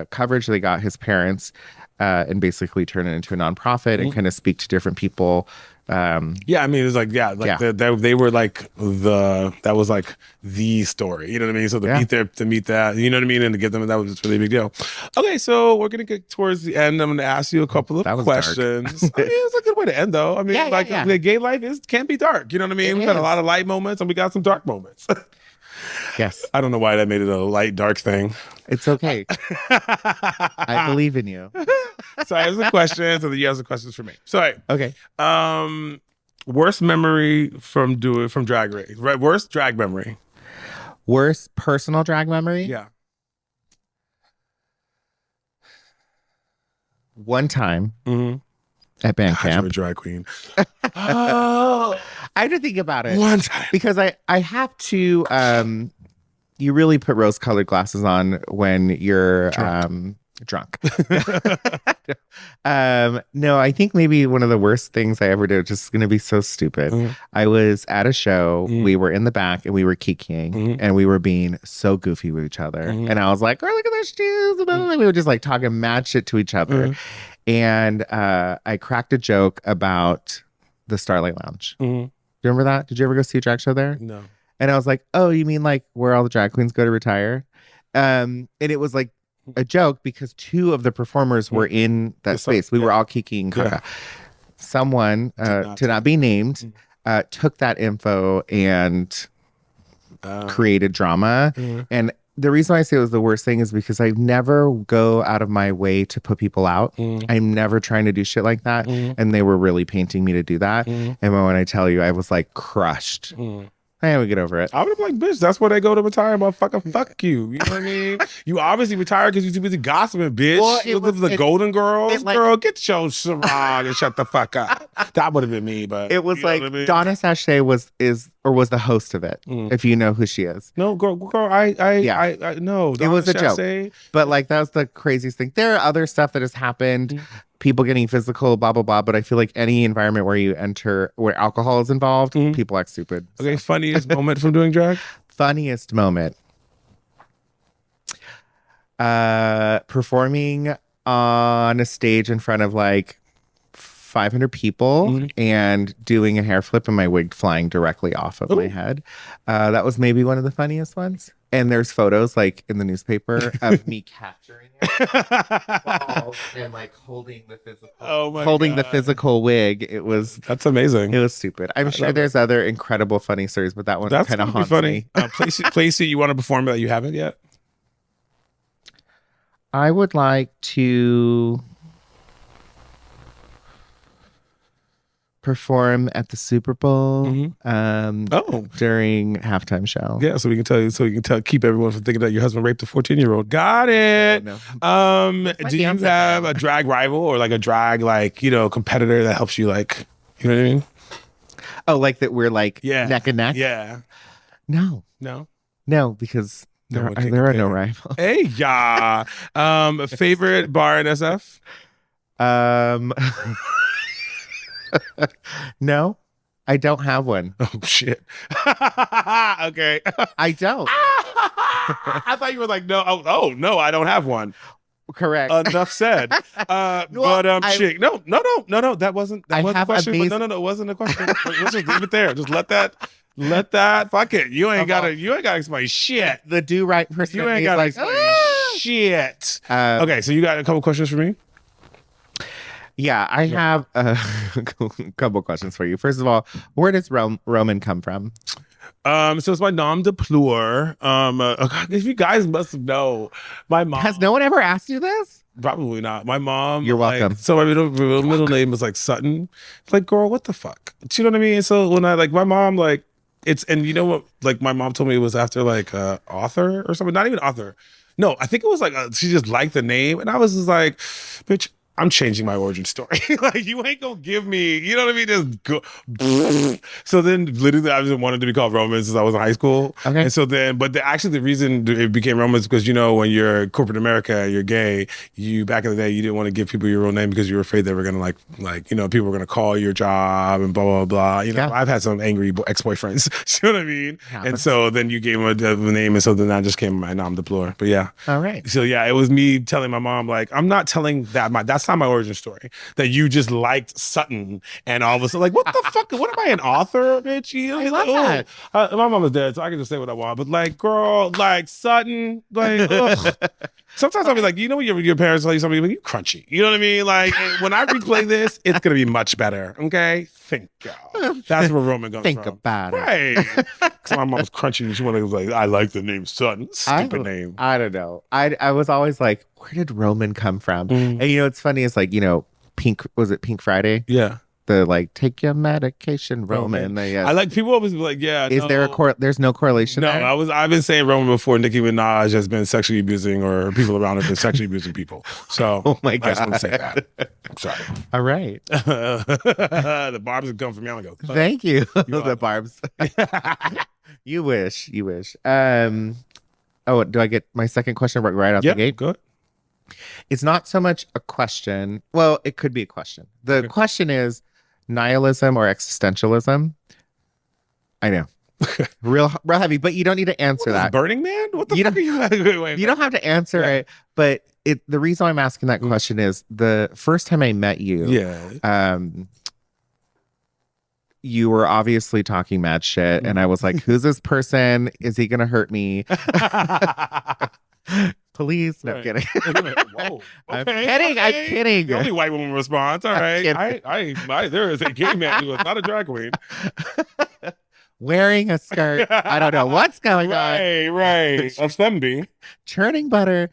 coverage they got, his parents, and basically turn it into a nonprofit and kind of speak to different people. Yeah, I mean, it's like, they were like that was like the story, you know what I mean? So to meet that, you know what I mean? And to get them, that was just a really big deal. Okay, so we're going to get towards the end. I'm going to ask you a couple of questions. I mean, it's a good way to end though. I mean, the gay life can be dark, you know what I mean? We've got a lot of light moments and we got some dark moments. Yes. I don't know why that made it a light, dark thing. It's okay. I believe in you. So I have some questions, and then you have some questions for me. So, okay. Worst memory from Drag Race, right? Worst drag memory. Worst personal drag memory? Yeah. One time at band camp. You're a drag queen. I had to think about it. One time. Because I have to, you really put rose-colored glasses on when you're drunk. No, I think maybe one of the worst things I ever did, just going to be so stupid. I was at a show. We were in the back and we were kikiing and we were being so goofy with each other. And I was like, oh, look at those shoes. And we were just like talking mad shit to each other. And I cracked a joke about the Starlight Lounge. Do you remember that? Did you ever go see a drag show there? No. And I was like, oh, you mean like where all the drag queens go to retire? And it was like a joke because two of the performers were in that space. We were all kikiing caca. Someone, to not be named, took that info and created drama. And the reason why I say it was the worst thing is because I never go out of my way to put people out. I'm never trying to do shit like that. And they were really painting me to do that. And when I tell you, I was like crushed. I would get over it. I would have been like, bitch, that's where they go to retire, motherfucker. Fuck you. You know what I mean? You obviously retired because you're too busy gossiping, bitch. Well, it was the Golden Girls. Girl, get your sarong and shut the fuck up. That would have been me, but it was like Donna Sachet was the host of it, if you know who she is. No, girl, I no. It was a joke. But like that was the craziest thing. There are other stuff that has happened. People getting physical, blah, blah, blah. But I feel like any environment where you enter where alcohol is involved, people act stupid. Okay, funniest moment from doing drag? Funniest moment. Performing on a stage in front of like 500 people and doing a hair flip and my wig flying directly off of my head. That was maybe one of the funniest ones. And there's photos like in the newspaper of me capturing it and like holding the physical wig. That's amazing. It was stupid. I'm sure there's other incredible funny stories, but that one kind of haunts me. Place you want to perform that you haven't yet? I would like to perform at the Super Bowl during halftime show. Yeah, so we can keep everyone from thinking that your husband raped a 14-year-old. Got it. No. Do you have a drag rival or like a drag competitor that helps you you know what I mean? Oh, like that we're like neck and neck? Yeah. No, because there are no rivals. Hey, yeah. Favorite bar in SF? No, I don't have one. Oh shit. Okay. I don't. I thought you were like, no. Oh no, I don't have one. Correct. Enough said. Shit. No. That wasn't the question. But no, it wasn't a question. Let's just leave it there. Just let that Let that fuck it. You ain't gotta explain shit. The do right person. You ain't is gotta like, explain "Ah!" shit. Um, Okay, so you got a couple questions for me? Yeah, I have a couple questions for you. First of all, where does Roman come from? So it's my nom de plume. If you guys must know, my mom. Has no one ever asked you this? Probably not. My mom. You're welcome. So my middle name was like Sutton. It's like, girl, what the fuck? Do you know what I mean? So when I like my mom, like it's, and you know what? Like my mom told me it was after like author or something. Not even author. No, I think it was like she just liked the name, and I was just like, bitch, I'm changing my origin story. Like you ain't gonna give me, you know what I mean? Just go. So then, literally, I just wanted to be called Roman since I was in high school. Okay. And so then, but actually, the reason it became Roman is because you know when you're corporate America, you're gay. You back in the day, you didn't want to give people your real name because you were afraid they were gonna like you know people were gonna call your job and blah blah blah. You know, Yeah. I've had some angry ex-boyfriends. You know what I mean? Happens. And so then you gave him a name, and so then that just came my nom de plume. But yeah. All right. So yeah, it was me telling my mom, like, I'm not telling that's not my origin story. That you just liked Sutton and all of a sudden, like, what the fuck? What am I, an author, bitch? You know, I love that. My mom is dead, so I can just say what I want. But like, girl, like Sutton, like, ugh. Sometimes I'll be like, you know, when your parents tell you something, like, you crunchy. You know what I mean? Like, when I replay this, it's gonna be much better. Okay, think y'all. That's where Roman comes Think from. about it. Right. So my mom's crunchy and she wanted to like, I like the name Sutton. Stupid name. I don't know. I was always like, where did Roman come from? Mm. And you know, it's funny. It's like, you know, was it Pink Friday? Yeah. The like, take your medication, Roman. I like people always be like, yeah. Is there there's no correlation No, there? I've been saying Roman before Nicki Minaj has been sexually abusing or people around her have been sexually abusing people. So Oh my I just want to say God. that. I'm sorry. All right. The barbs have come from me. I'm gonna go. Thank you. You're The welcome. barbs. You wish. Oh, do I get my second question right out the Yeah, gate? good. It's not so much a question. Well, it could be a question. The question is nihilism or existentialism. I know. real heavy, but you don't need to answer that. Burning Man? What the You fuck are you? Wait, You don't have to answer Yeah. it, but the reason I'm asking that question is the first time I met you, Yeah. you were obviously talking mad shit, and I was like, "Who's this person? Is he gonna hurt me?" Please, no Right. kidding. Whoa. I'm Okay, kidding. I'm okay. kidding. The only white woman response. All I'm right. kidding. There is a gay man who is not a drag queen. Wearing a skirt. I don't know what's going on. Right. A femby. Churning butter.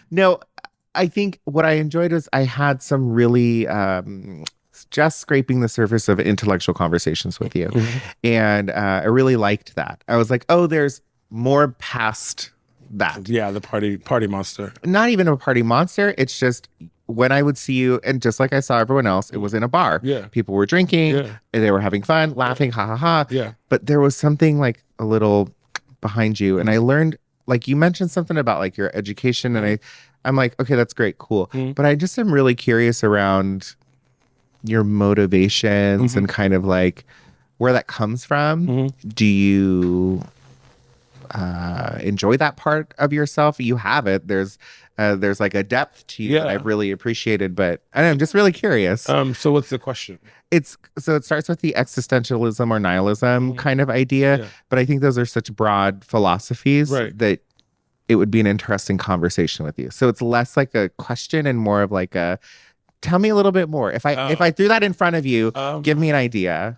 No, I think what I enjoyed was I had some really just scraping the surface of intellectual conversations with you. Mhm. And I really liked that. I was like, oh, there's more past that. Yeah, the party monster. Not even a party monster. It's just when I would see you, and just like I saw everyone else, it was in a bar. Yeah. People were drinking, Yeah. and they were having fun, laughing, ha ha ha. Yeah. But there was something like a little behind you. And I learned, like you mentioned something about like your education, and I'm like, okay, that's great, cool. Mhm. But I just am really curious around your motivations Mhm. and kind of like where that comes from. Mhm. Do you enjoy that part of yourself? You have it. There's like a depth to you that Yeah. I've really appreciated, but I'm just really curious. So what's the question? It starts with the existentialism or nihilism Mhm. kind of idea, Yeah. but I think those are such broad philosophies Right. that it would be an interesting conversation with you. So it's less like a question and more of like a, tell me a little bit more. If I threw that in front of you, give me an idea.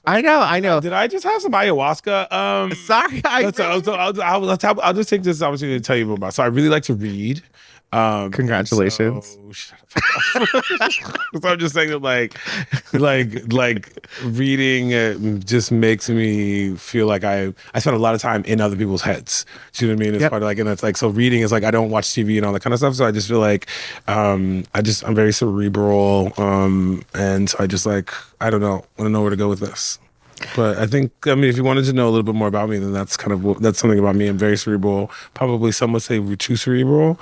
I know. Did I just have some ayahuasca? Sorry, I'll just take this opportunity to tell you more about. So I really like to read. Congratulations. Shut up. So I'm just saying that like reading just makes me feel like I spend a lot of time in other people's heads. Do you know what I mean? It's Yep. part of like, and it's like, so reading is like, I don't watch TV and all that kind of stuff. So I just feel like, I'm very cerebral. And so I just like, I don't know, want to know where to go with this. But I think, if you wanted to know a little bit more about me, then that's something about me. I'm very cerebral. Probably some would say we're too cerebral.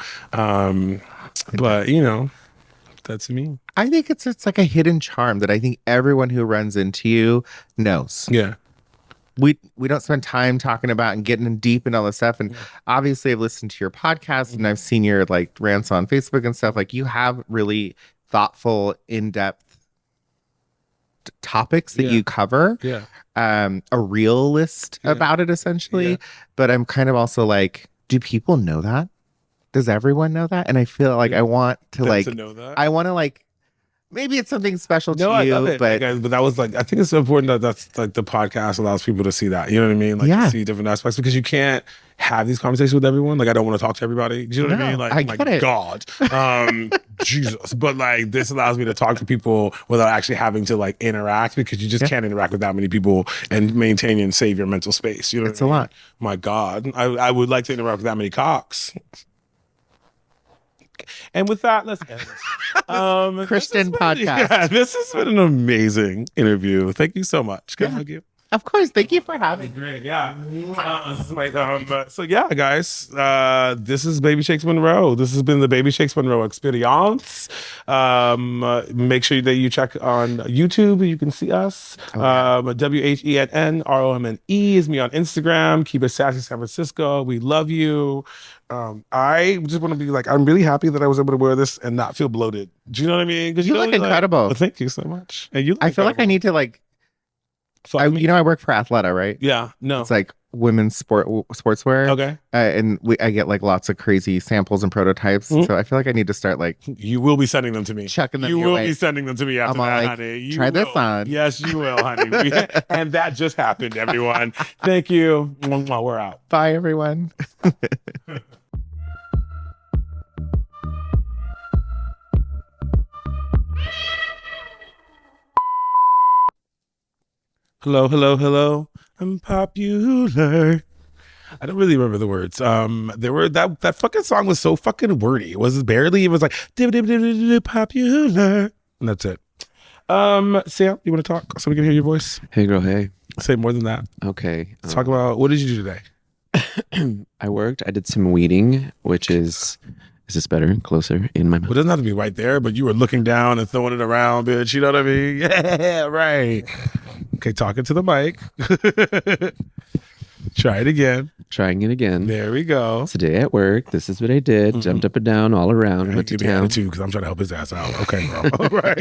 But that's me. I think it's like a hidden charm that I think everyone who runs into you knows. Yeah. We don't spend time talking about and getting deep in all this stuff. And obviously I've listened to your podcast and I've seen your like rants on Facebook and stuff. Like you have really thoughtful, in-depth topics that Yeah. you cover, Yeah. a real list Yeah. about it essentially. Yeah. But I'm kind of also like, do people know that? Does everyone know that? And I feel like I want to Them like, to know that. I want to like, maybe it's something special to No, I you, love it. but But that was like, I think it's important that that's like the podcast allows people to see that. You know what I mean? Like Yeah. to see different aspects because you can't have these conversations with everyone. Like I don't want to talk to everybody. Do you know what I No, mean? Like, I my get it. God, Jesus. But like this allows me to talk to people without actually having to like interact because you just Yeah. can't interact with that many people and maintain and save your mental space. You know, it's what a I mean? lot. My God, I would like to interact with that many cocks. And with that, let's end this. Christian This has been- podcast. Yeah, this has been an amazing interview. Thank you so much. Can I Yeah. hug you? Of course. Thank you for having me. Great, yeah. This is my, so yeah, guys, this is Baby Shaques Munro. This has been the Baby Shaques Munro experience. Make sure that you check on YouTube. You can see us. WHENNROMNE is me on Instagram. Keep it sassy, San Francisco. We love you. I just want to be like, I'm really happy that I was able to wear this and not feel bloated. Do you know what I mean? Because You look incredible. Well, thank you so much. And you look I feel like I need to like, Fuck me. I work for Athleta, right? Yeah, no. It's like women's sportswear. Okay. And I get like lots of crazy samples and prototypes. Mhm. So I feel like I need to start like You will be sending them to me. chucking them You your will way. be sending them to me after I'm all that, like, honey. You try this will. on. Yes, you will, honey. And that just happened, everyone. Thank you. Mwah, we're out. Bye, everyone. Hello, hello, hello. I'm popular. I don't really remember the words. There were that fucking song was so fucking wordy. It was barely. It was like popular, and that's it. Sam, you want to talk so we can hear your voice? Hey, girl. Hey. Say more than that. Okay. Let's talk about what did you do today? I did some weeding, which is this better? Closer in my Well, mouth. it doesn't have to be right there, but you were looking down and throwing it around, bitch. You know what I mean? Yeah, right. Okay, talking to the mic. Try it again. Trying it again. There we go. Today at work, this is what I did. Jumped up and down all around. Went to Give me town. attitude because I'm trying to help his ass out. Okay, bro. All right.